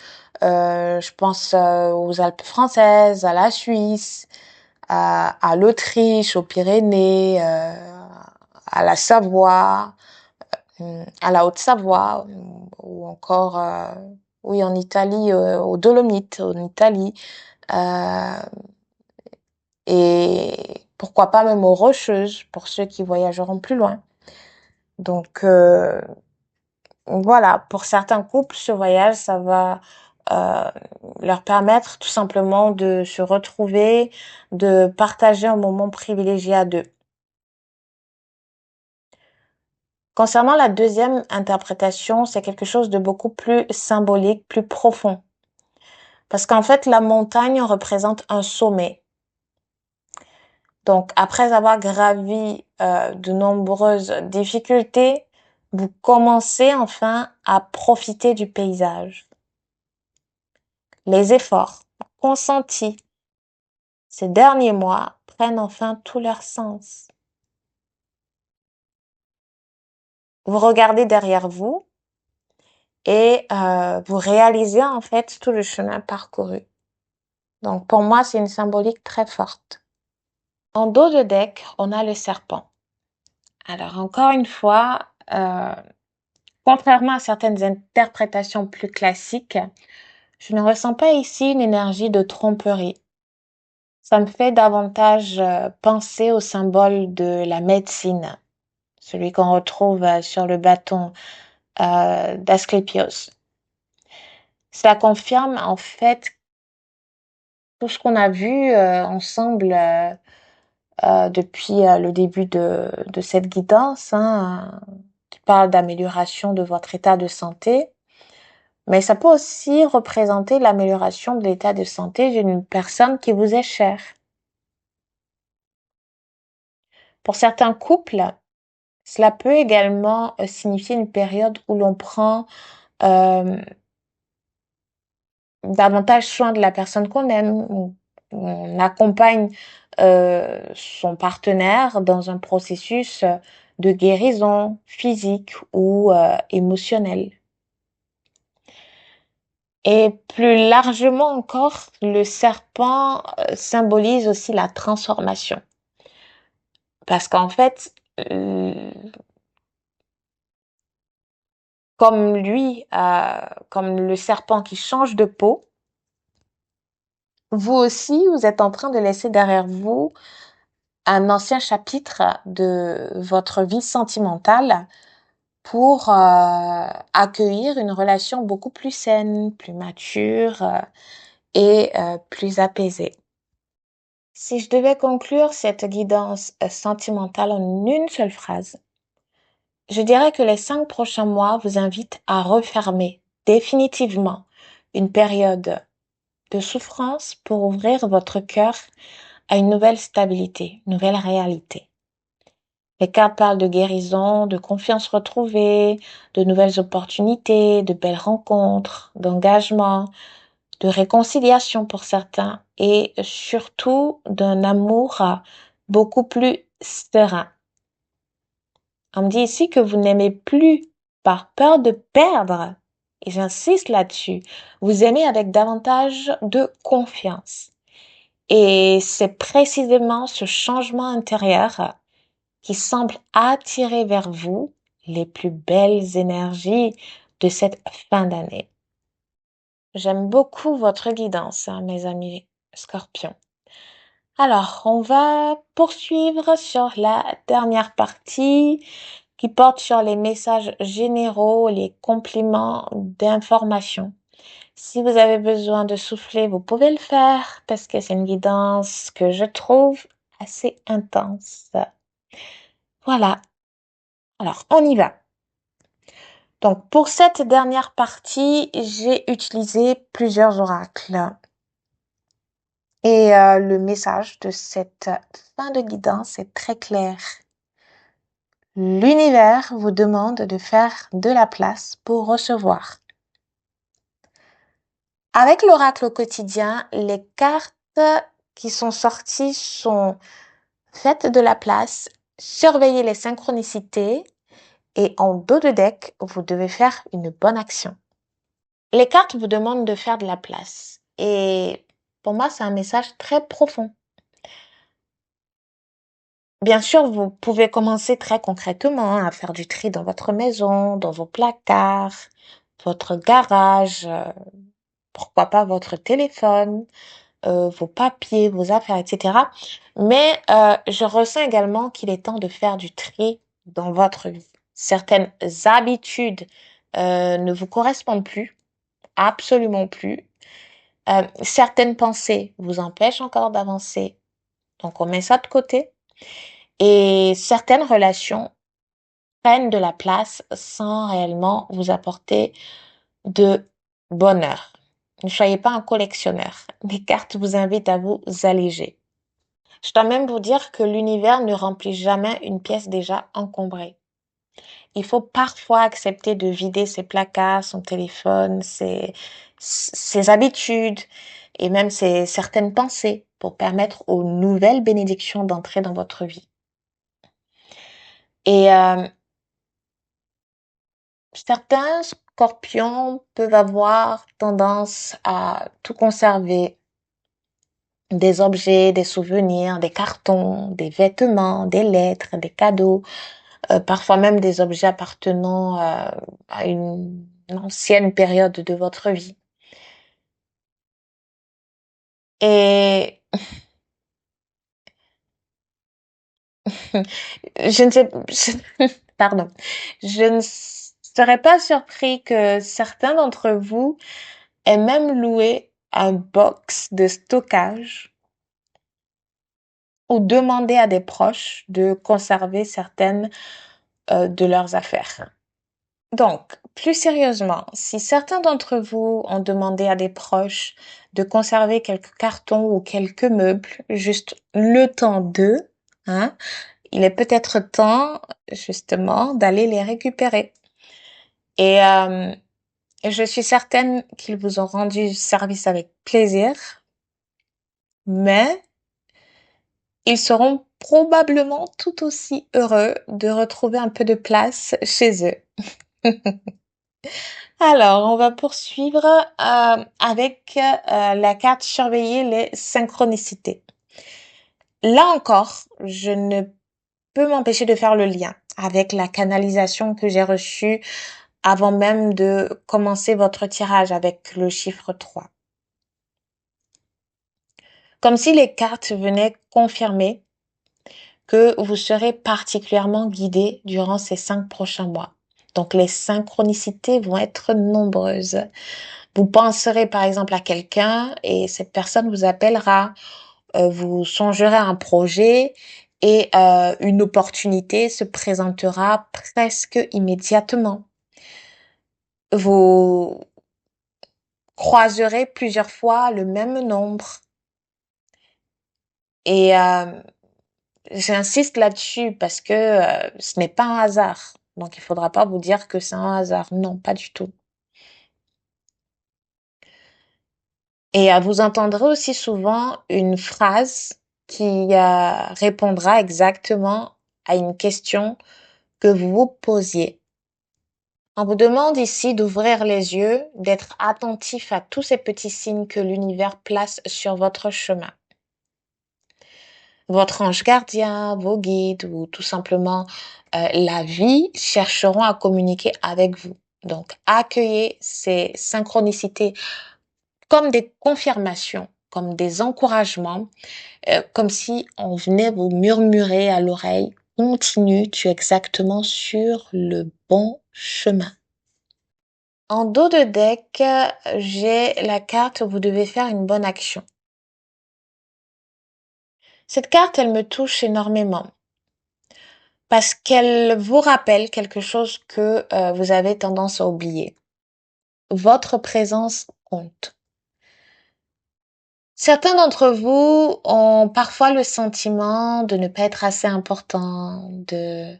je pense aux Alpes françaises, à la Suisse, à l'Autriche, aux Pyrénées, à la Savoie, à la Haute-Savoie, ou encore, oui, en Italie, aux Dolomites, en Italie, et pourquoi pas même aux Rocheuses, pour ceux qui voyageront plus loin. Donc, voilà, pour certains couples, ce voyage, ça va leur permettre tout simplement de se retrouver, de partager un moment privilégié à deux. Concernant la deuxième interprétation, c'est quelque chose de beaucoup plus symbolique, plus profond. Parce qu'en fait, la montagne représente un sommet. Donc, après avoir gravi de nombreuses difficultés, vous commencez enfin à profiter du paysage. Les efforts consentis ces derniers mois prennent enfin tout leur sens. Vous regardez derrière vous et vous réalisez en fait tout le chemin parcouru. Donc pour moi, c'est une symbolique très forte. En dos de deck, on a le serpent. Alors encore une fois, contrairement à certaines interprétations plus classiques, je ne ressens pas ici une énergie de tromperie. Ça me fait davantage penser au symbole de la médecine, celui qu'on retrouve sur le bâton d'Asclépios. Cela confirme en fait tout ce qu'on a vu ensemble depuis le début de cette guidance, hein, qui parle d'amélioration de votre état de santé, mais ça peut aussi représenter l'amélioration de l'état de santé d'une personne qui vous est chère. Pour certains couples, cela peut également signifier une période où l'on prend euh, davantage soin de la personne qu'on aime, où on accompagne son partenaire dans un processus de guérison physique ou émotionnelle. Et plus largement encore, le serpent symbolise aussi la transformation. Parce qu'en fait, euh, comme lui, comme le serpent qui change de peau, vous aussi, vous êtes en train de laisser derrière vous un ancien chapitre de votre vie sentimentale pour accueillir une relation beaucoup plus saine, plus mature et plus apaisée. Si je devais conclure cette guidance sentimentale en une seule phrase, je dirais que les 5 prochains mois vous invitent à refermer définitivement une période de souffrance pour ouvrir votre cœur à une nouvelle stabilité, une nouvelle réalité. Les cartes parlent de guérison, de confiance retrouvée, de nouvelles opportunités, de belles rencontres, d'engagement, de réconciliation pour certains et surtout d'un amour beaucoup plus serein. On me dit ici que vous n'aimez plus par peur de perdre, et j'insiste là-dessus. Vous aimez avec davantage de confiance. Et c'est précisément ce changement intérieur qui semble attirer vers vous les plus belles énergies de cette fin d'année. J'aime beaucoup votre guidance, hein, mes amis Scorpions. Alors, on va poursuivre sur la dernière partie qui porte sur les messages généraux, les compliments d'information. Si vous avez besoin de souffler, vous pouvez le faire parce que c'est une guidance que je trouve assez intense. Voilà. Alors, on y va. Donc, pour cette dernière partie, j'ai utilisé plusieurs oracles. Et le message de cette fin de guidance est très clair. L'univers vous demande de faire de la place pour recevoir. Avec l'oracle au quotidien, les cartes qui sont sorties sont faites de la place, surveillez les synchronicités et en dos de deck, vous devez faire une bonne action. Les cartes vous demandent de faire de la place et pour moi, c'est un message très profond. Bien sûr, vous pouvez commencer très concrètement à faire du tri dans votre maison, dans vos placards, votre garage, pourquoi pas votre téléphone, vos papiers, vos affaires, etc. Mais je ressens également qu'il est temps de faire du tri dans votre vie. Certaines habitudes ne vous correspondent plus, absolument plus. Certaines pensées vous empêchent encore d'avancer, donc on met ça de côté. Et certaines relations prennent de la place sans réellement vous apporter de bonheur. Ne soyez pas un collectionneur. Les cartes vous invitent à vous alléger. Je dois même vous dire que l'univers ne remplit jamais une pièce déjà encombrée. Il faut parfois accepter de vider ses placards, son téléphone, ses habitudes et même certaines pensées pour permettre aux nouvelles bénédictions d'entrer dans votre vie. Et certains scorpions peuvent avoir tendance à tout conserver, des objets, des souvenirs, des cartons, des vêtements, des lettres, des cadeaux, parfois même des objets appartenant à une ancienne période de votre vie. Et je ne sais, pardon, je ne serais pas surpris que certains d'entre vous aient même loué un box de stockage ou demander à des proches de conserver certaines de leurs affaires. Donc, plus sérieusement, si certains d'entre vous ont demandé à des proches de conserver quelques cartons ou quelques meubles, juste le temps d'eux, hein, il est peut-être temps, justement, d'aller les récupérer. Et je suis certaine qu'ils vous ont rendu service avec plaisir, mais ils seront probablement tout aussi heureux de retrouver un peu de place chez eux. Alors, on va poursuivre avec la carte surveiller les synchronicités. Là encore, je ne peux m'empêcher de faire le lien avec la canalisation que j'ai reçue avant même de commencer votre tirage avec le chiffre 3. Comme si les cartes venaient confirmer que vous serez particulièrement guidé durant ces 5 prochains mois. Donc, les synchronicités vont être nombreuses. Vous penserez par exemple à quelqu'un et cette personne vous appellera, vous songerez à un projet et une opportunité se présentera presque immédiatement. Vous croiserez plusieurs fois le même nombre et j'insiste là-dessus parce que ce n'est pas un hasard. Donc il faudra pas vous dire que c'est un hasard. Non, pas du tout. Et vous entendrez aussi souvent une phrase qui répondra exactement à une question que vous vous posiez. On vous demande ici d'ouvrir les yeux, d'être attentif à tous ces petits signes que l'univers place sur votre chemin. Votre ange gardien, vos guides ou tout simplement la vie chercheront à communiquer avec vous. Donc, accueillez ces synchronicités comme des confirmations, comme des encouragements, comme si on venait vous murmurer à l'oreille, continue, tu es exactement sur le bon chemin. En dos de deck, j'ai la carte vous devez faire une bonne action. Cette carte, elle me touche énormément parce qu'elle vous rappelle quelque chose que vous avez tendance à oublier. Votre présence compte. Certains d'entre vous ont parfois le sentiment de ne pas être assez important, de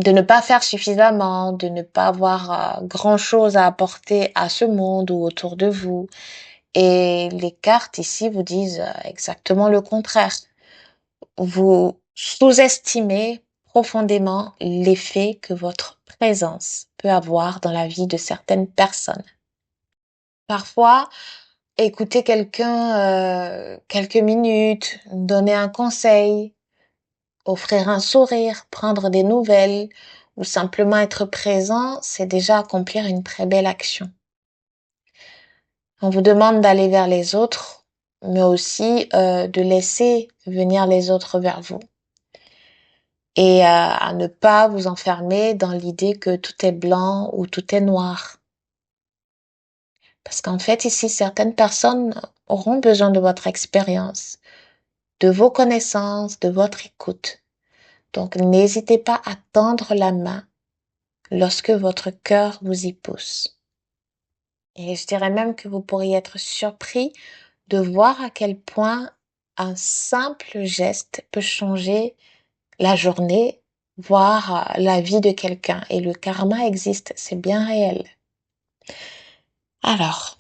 ne pas faire suffisamment, de ne pas avoir grand-chose à apporter à ce monde ou autour de vous. Et les cartes ici vous disent exactement le contraire. Vous sous-estimez profondément l'effet que votre présence peut avoir dans la vie de certaines personnes. Parfois, écouter quelqu'un quelques minutes, donner un conseil, offrir un sourire, prendre des nouvelles ou simplement être présent, c'est déjà accomplir une très belle action. On vous demande d'aller vers les autres, mais aussi de laisser venir les autres vers vous. Et à ne pas vous enfermer dans l'idée que tout est blanc ou tout est noir. Parce qu'en fait, ici, certaines personnes auront besoin de votre expérience, de vos connaissances, de votre écoute. Donc, n'hésitez pas à tendre la main lorsque votre cœur vous y pousse. Et je dirais même que vous pourriez être surpris de voir à quel point un simple geste peut changer la journée, voire la vie de quelqu'un. Et le karma existe, c'est bien réel. Alors,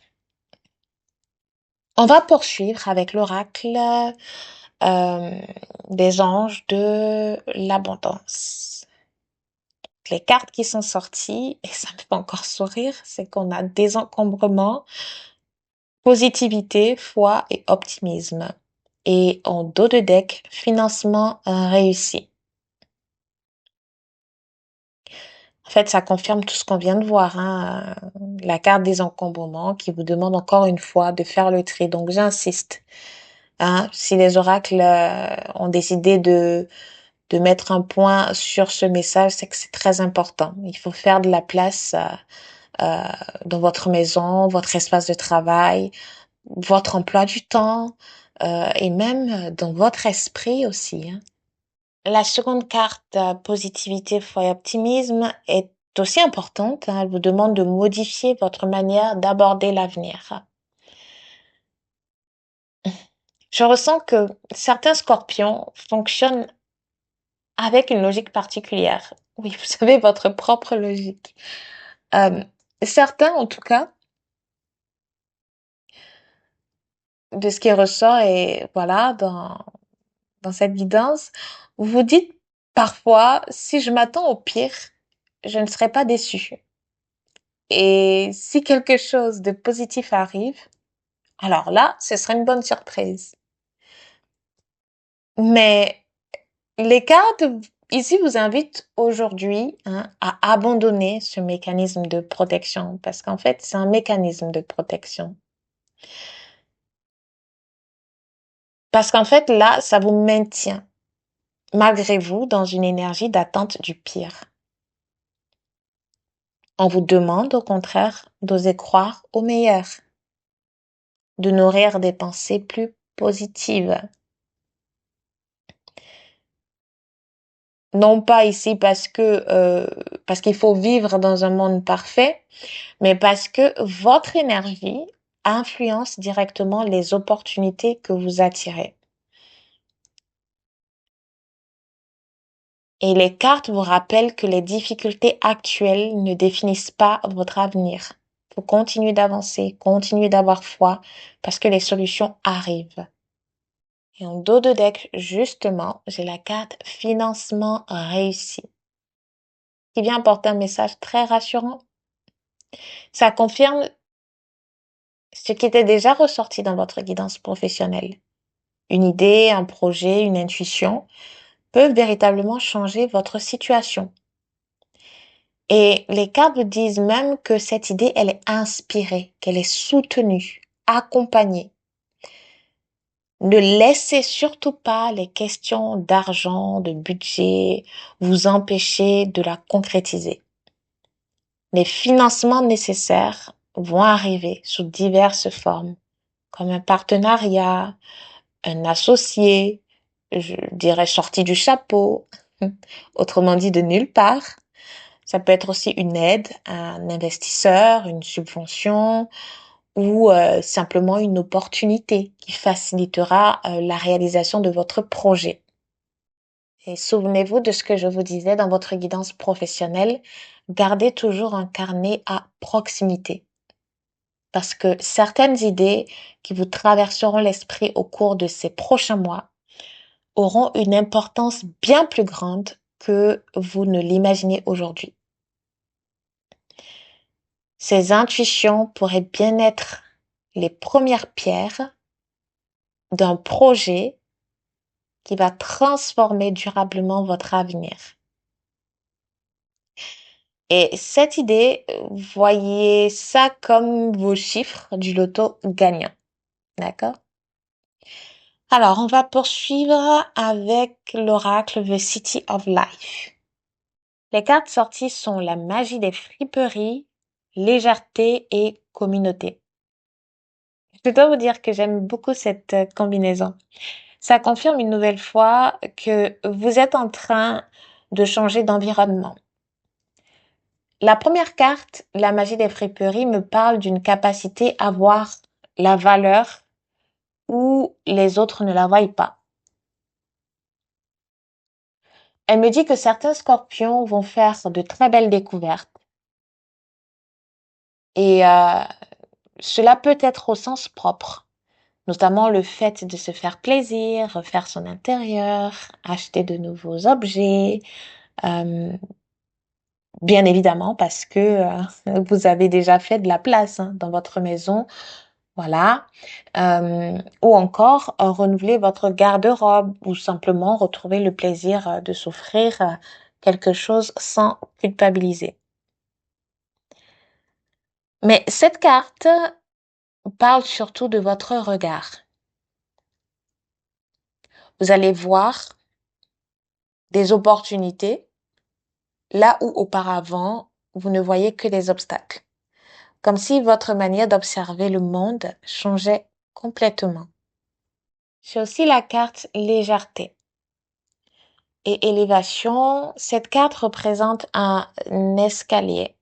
on va poursuivre avec l'oracle euh, des anges de l'abondance. Les cartes qui sont sorties, et ça me fait encore sourire, c'est qu'on a désencombrement, positivité, foi et optimisme. Et en dos de deck, financement réussi. En fait, ça confirme tout ce qu'on vient de voir, hein. La carte des encombrements qui vous demande encore une fois de faire le tri. Donc, j'insiste. Hein, si les oracles ont décidé de mettre un point sur ce message, c'est que c'est très important. Il faut faire de la place euh, dans votre maison, votre espace de travail, votre emploi du temps, et même dans votre esprit aussi, hein. La seconde carte, positivité, foi et optimisme, est aussi importante, hein. Elle vous demande de modifier votre manière d'aborder l'avenir. Je ressens que certains scorpions fonctionnent avec une logique particulière. Oui, vous savez, votre propre logique. Euh, Certains, en tout cas, de ce qui ressort et voilà, dans cette guidance, vous vous dites parfois, si je m'attends au pire, je ne serai pas déçue. Et si quelque chose de positif arrive, alors là, ce sera une bonne surprise. Mais les cartes ici vous invitent aujourd'hui, hein, à abandonner ce mécanisme de protection parce qu'en fait, c'est un mécanisme de protection. Parce qu'en fait, là, ça vous maintient, malgré vous, dans une énergie d'attente du pire. On vous demande, au contraire, d'oser croire au meilleur, de nourrir des pensées plus positives. Non pas ici parce qu'il faut vivre dans un monde parfait, mais parce que votre énergie influence directement les opportunités que vous attirez. Et les cartes vous rappellent que les difficultés actuelles ne définissent pas votre avenir. Faut continuer d'avancer, continuer d'avoir foi, parce que les solutions arrivent. Et en dos de deck, justement, j'ai la carte financement réussi, qui vient apporter un message très rassurant. Ça confirme ce qui était déjà ressorti dans votre guidance professionnelle. Une idée, un projet, une intuition peuvent véritablement changer votre situation. Et les cartes vous disent même que cette idée, elle est inspirée, qu'elle est soutenue, accompagnée. Ne laissez surtout pas les questions d'argent, de budget vous empêcher de la concrétiser. Les financements nécessaires vont arriver sous diverses formes, comme un partenariat, un associé, je dirais sorti du chapeau, autrement dit de nulle part. Ça peut être aussi une aide à un investisseur, une subvention ou simplement une opportunité qui facilitera la réalisation de votre projet. Et souvenez-vous de ce que je vous disais dans votre guidance professionnelle, gardez toujours un carnet à proximité. Parce que certaines idées qui vous traverseront l'esprit au cours de ces prochains mois auront une importance bien plus grande que vous ne l'imaginez aujourd'hui. Ces intuitions pourraient bien être les premières pierres d'un projet qui va transformer durablement votre avenir. Et cette idée, voyez ça comme vos chiffres du loto gagnant. D'accord? Alors, on va poursuivre avec l'oracle The City of Life. Les cartes sorties sont la magie des friperies, légèreté et communauté. Je dois vous dire que j'aime beaucoup cette combinaison. Ça confirme une nouvelle fois que vous êtes en train de changer d'environnement. La première carte, la magie des friperies, me parle d'une capacité à voir la valeur où les autres ne la voient pas. Elle me dit que certains scorpions vont faire de très belles découvertes. Et cela peut être au sens propre, notamment le fait de se faire plaisir, refaire son intérieur, acheter de nouveaux objets, euh, bien évidemment parce que vous avez déjà fait de la place, hein, dans votre maison, voilà. Ou encore renouveler votre garde-robe ou simplement retrouver le plaisir de s'offrir quelque chose sans culpabiliser. Mais cette carte parle surtout de votre regard. Vous allez voir des opportunités là où auparavant vous ne voyez que des obstacles. comme si votre manière d'observer le monde changeait complètement. J'ai aussi la carte légèreté et élévation. Cette carte représente un escalier.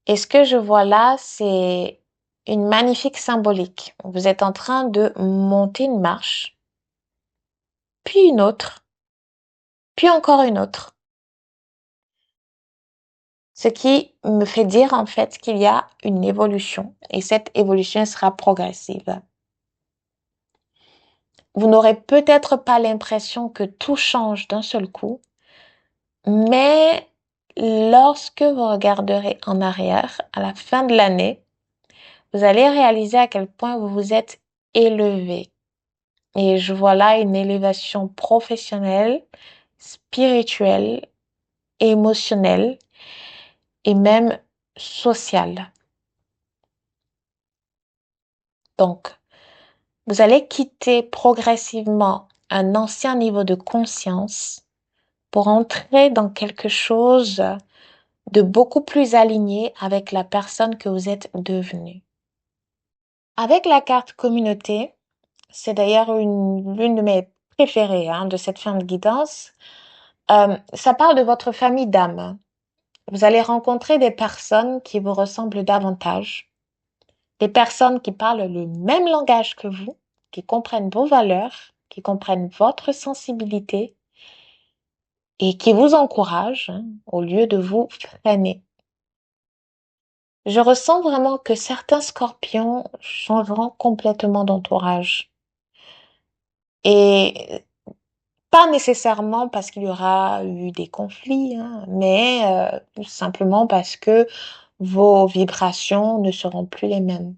Et ce que je vois là, c'est une magnifique symbolique. Vous êtes en train de monter une marche, puis une autre, puis encore une autre. Ce qui me fait dire en fait qu'il y a une évolution et cette évolution sera progressive. Vous n'aurez peut-être pas l'impression que tout change d'un seul coup, mais lorsque vous regarderez en arrière, à la fin de l'année, vous allez réaliser à quel point vous vous êtes élevé. Et je vois là une élévation professionnelle, spirituelle, émotionnelle et même sociale. Donc, vous allez quitter progressivement un ancien niveau de conscience pour entrer dans quelque chose de beaucoup plus aligné avec la personne que vous êtes devenue. Avec la carte communauté, c'est d'ailleurs l'une de mes préférées de cette fin de guidance, ça parle de votre famille d'âme. Vous allez rencontrer des personnes qui vous ressemblent davantage, des personnes qui parlent le même langage que vous, qui comprennent vos valeurs, qui comprennent votre sensibilité et qui vous encouragent au lieu de vous freiner. Je ressens vraiment que certains scorpions changeront complètement d'entourage. Et pas nécessairement parce qu'il y aura eu des conflits, mais tout simplement parce que vos vibrations ne seront plus les mêmes.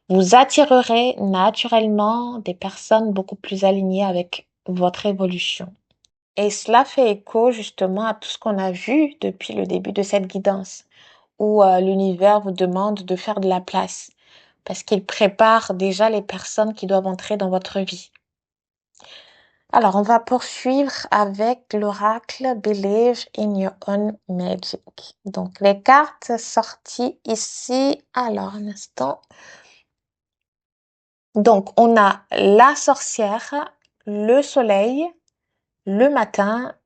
Vous attirerez naturellement des personnes beaucoup plus alignées avec votre évolution. Et cela fait écho justement à tout ce qu'on a vu depuis le début de cette guidance, où l'univers vous demande de faire de la place, parce qu'il prépare déjà les personnes qui doivent entrer dans votre vie. Alors, on va poursuivre avec l'oracle Believe in Your Own Magic. Donc, les cartes sorties ici. Alors, un instant. Donc, on a la sorcière, le soleil, le matin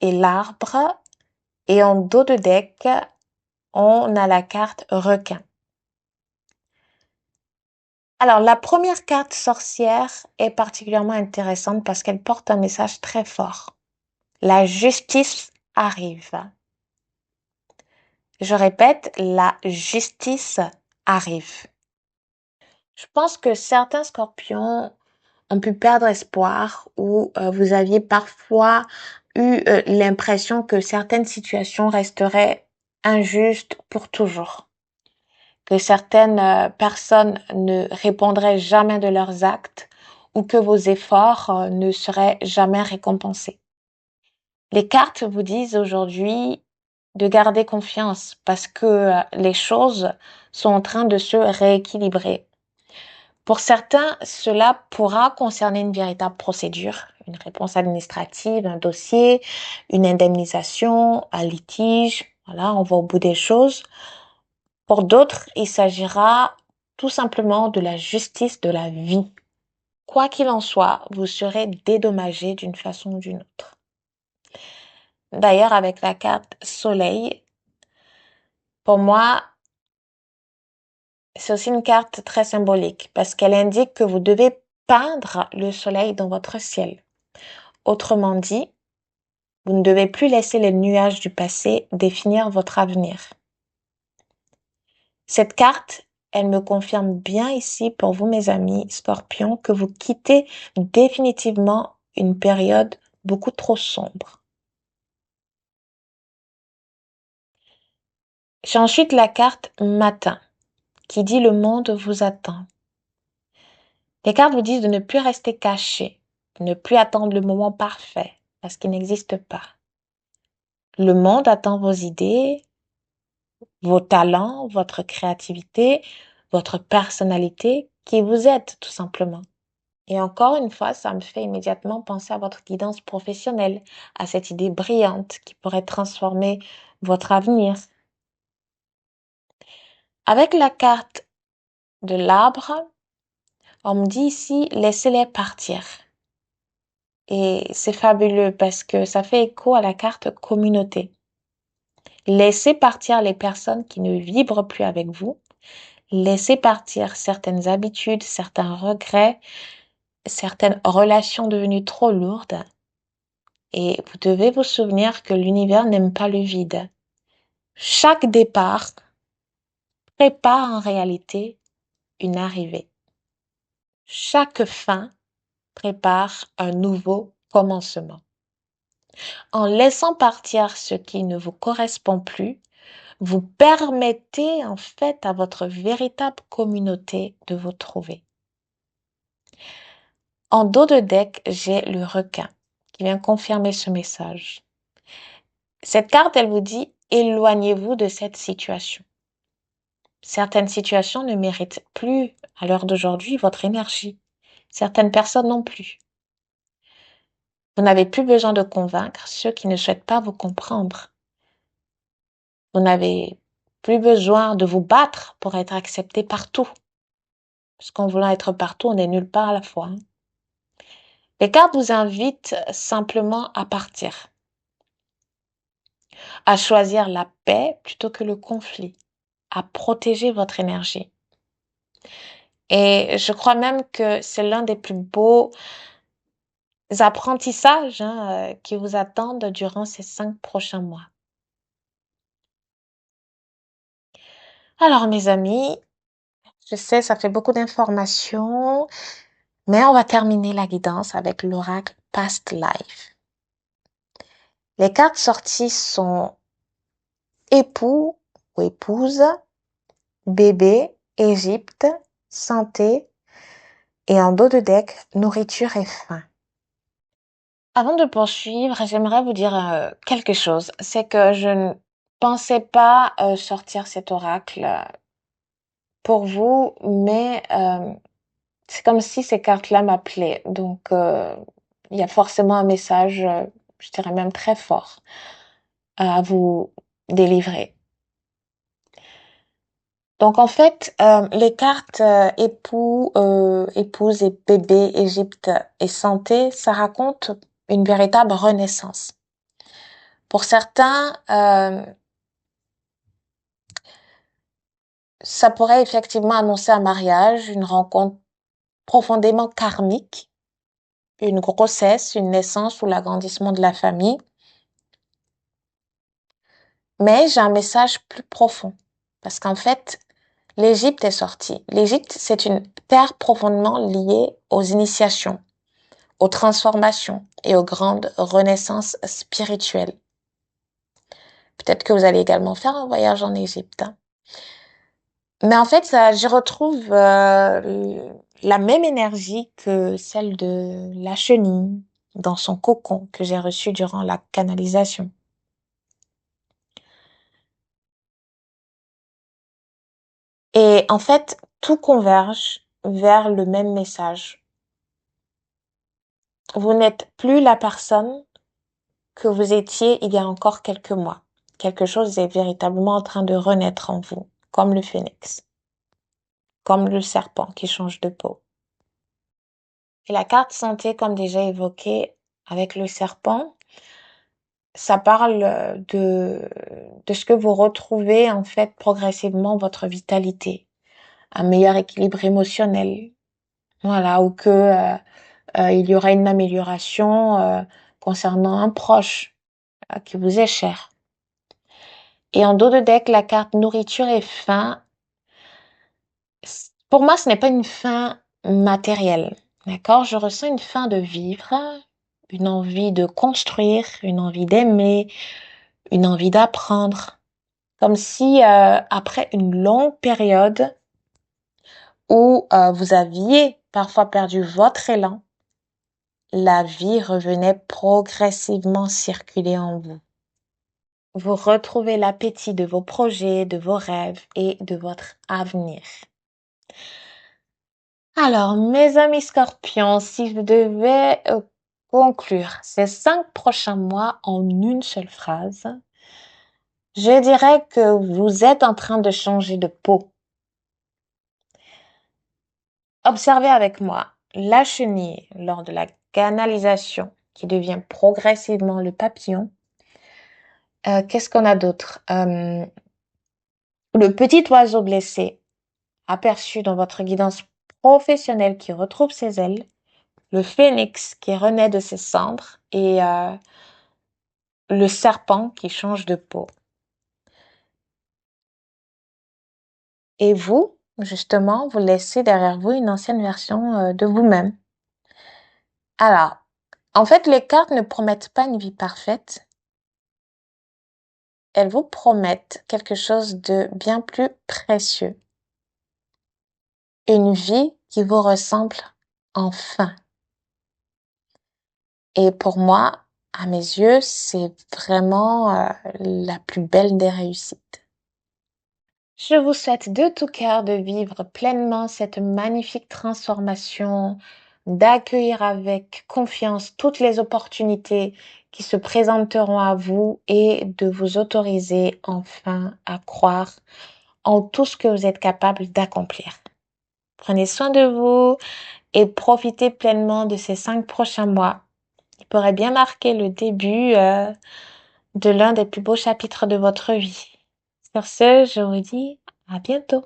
et l'arbre. Et en dos de deck, on a la carte requin. Alors, la première carte sorcière est particulièrement intéressante parce qu'elle porte un message très fort. La justice arrive. Je répète, la justice arrive. Je pense que certains scorpions ont pu perdre espoir ou vous aviez parfois eu l'impression que certaines situations resteraient injustes pour toujours, que certaines personnes ne répondraient jamais de leurs actes ou que vos efforts ne seraient jamais récompensés. Les cartes vous disent aujourd'hui de garder confiance parce que les choses sont en train de se rééquilibrer. Pour certains, cela pourra concerner une véritable procédure, une réponse administrative, un dossier, une indemnisation, un litige. Voilà, on va au bout des choses. Pour d'autres, il s'agira tout simplement de la justice de la vie. Quoi qu'il en soit, vous serez dédommagé d'une façon ou d'une autre. D'ailleurs, avec la carte Soleil, pour moi, c'est aussi une carte très symbolique parce qu'elle indique que vous devez peindre le soleil dans votre ciel. Autrement dit, vous ne devez plus laisser les nuages du passé définir votre avenir. Cette carte, elle me confirme bien ici pour vous, mes amis Scorpions, que vous quittez définitivement une période beaucoup trop sombre. J'ai ensuite la carte Matin, qui dit le monde vous attend. Les cartes vous disent de ne plus rester caché, de ne plus attendre le moment parfait, parce qu'il n'existe pas. Le monde attend vos idées, vos talents, votre créativité, votre personnalité, qui vous êtes tout simplement. Et encore une fois, ça me fait immédiatement penser à votre guidance professionnelle, à cette idée brillante qui pourrait transformer votre avenir. Avec la carte de l'arbre, on me dit ici, laissez-les partir. Et c'est fabuleux parce que ça fait écho à la carte communauté. Laissez partir les personnes qui ne vibrent plus avec vous. Laissez partir certaines habitudes, certains regrets, certaines relations devenues trop lourdes. Et vous devez vous souvenir que l'univers n'aime pas le vide. Chaque départ prépare en réalité une arrivée. Chaque fin prépare un nouveau commencement. En laissant partir ce qui ne vous correspond plus, vous permettez en fait à votre véritable communauté de vous trouver. En dos de deck, j'ai le requin qui vient confirmer ce message. Cette carte, elle vous dit, éloignez-vous de cette situation. Certaines situations ne méritent plus, à l'heure d'aujourd'hui, votre énergie. Certaines personnes non plus. Vous n'avez plus besoin de convaincre ceux qui ne souhaitent pas vous comprendre. Vous n'avez plus besoin de vous battre pour être accepté partout. Parce qu'en voulant être partout, on n'est nulle part à la fois. Les cartes vous invitent simplement à partir, à choisir la paix plutôt que le conflit, à protéger votre énergie. Et je crois même que c'est l'un des plus beaux apprentissages qui vous attendent durant ces 5 prochains mois. Alors mes amis, je sais, ça fait beaucoup d'informations, mais on va terminer la guidance avec l'oracle Past Life. Les cartes sorties sont époux ou épouse, bébé, Égypte, santé et en dos de deck, nourriture et faim. Avant de poursuivre, j'aimerais vous dire quelque chose. C'est que je ne pensais pas sortir cet oracle pour vous, mais c'est comme si ces cartes-là m'appelaient. Donc, il y a forcément un message, je dirais même très fort, à vous délivrer. Donc, en fait, les cartes époux, épouse et bébé, Égypte et santé, ça raconte une véritable renaissance. Pour certains, ça pourrait effectivement annoncer un mariage, une rencontre profondément karmique, une grossesse, une naissance ou l'agrandissement de la famille. Mais j'ai un message plus profond. Parce qu'en fait, l'Égypte est sortie. L'Égypte, c'est une terre profondément liée aux initiations, aux transformations et aux grandes renaissances spirituelles. Peut-être que vous allez également faire un voyage en Égypte. Mais en fait, je retrouve la même énergie que celle de la chenille dans son cocon que j'ai reçu durant la canalisation. Et en fait, tout converge vers le même message. Vous n'êtes plus la personne que vous étiez il y a encore quelques mois. Quelque chose est véritablement en train de renaître en vous, comme le phénix, comme le serpent qui change de peau. Et la carte santé, comme déjà évoqué avec le serpent, ça parle de ce que vous retrouvez en fait progressivement votre vitalité, un meilleur équilibre émotionnel, voilà, ou que il y aura une amélioration concernant un proche qui vous est cher. Et en dos de deck, la carte nourriture et faim. Pour moi, ce n'est pas une faim matérielle, d'accord? Je ressens une faim de vivre, une envie de construire, une envie d'aimer, une envie d'apprendre. Comme si après une longue période où vous aviez parfois perdu votre élan, la vie revenait progressivement circuler en vous. Vous retrouvez l'appétit de vos projets, de vos rêves et de votre avenir. Alors, mes amis scorpions, si je devais conclure ces 5 prochains mois en une seule phrase, je dirais que vous êtes en train de changer de peau. Observez avec moi la chenille lors de la canalisation qui devient progressivement le papillon. Qu'est-ce qu'on a d'autre? Le petit oiseau blessé aperçu dans votre guidance professionnelle qui retrouve ses ailes, le phénix qui renaît de ses cendres et le serpent qui change de peau. Et vous, justement, vous laissez derrière vous une ancienne version de vous-même. Alors, en fait, les cartes ne promettent pas une vie parfaite. Elles vous promettent quelque chose de bien plus précieux. Une vie qui vous ressemble enfin. Et pour moi, à mes yeux, c'est vraiment la plus belle des réussites. Je vous souhaite de tout cœur de vivre pleinement cette magnifique transformation, d'accueillir avec confiance toutes les opportunités qui se présenteront à vous et de vous autoriser enfin à croire en tout ce que vous êtes capable d'accomplir. Prenez soin de vous et profitez pleinement de ces 5 prochains mois. Il pourrait bien marquer le début de l'un des plus beaux chapitres de votre vie. Sur ce, je vous dis à bientôt.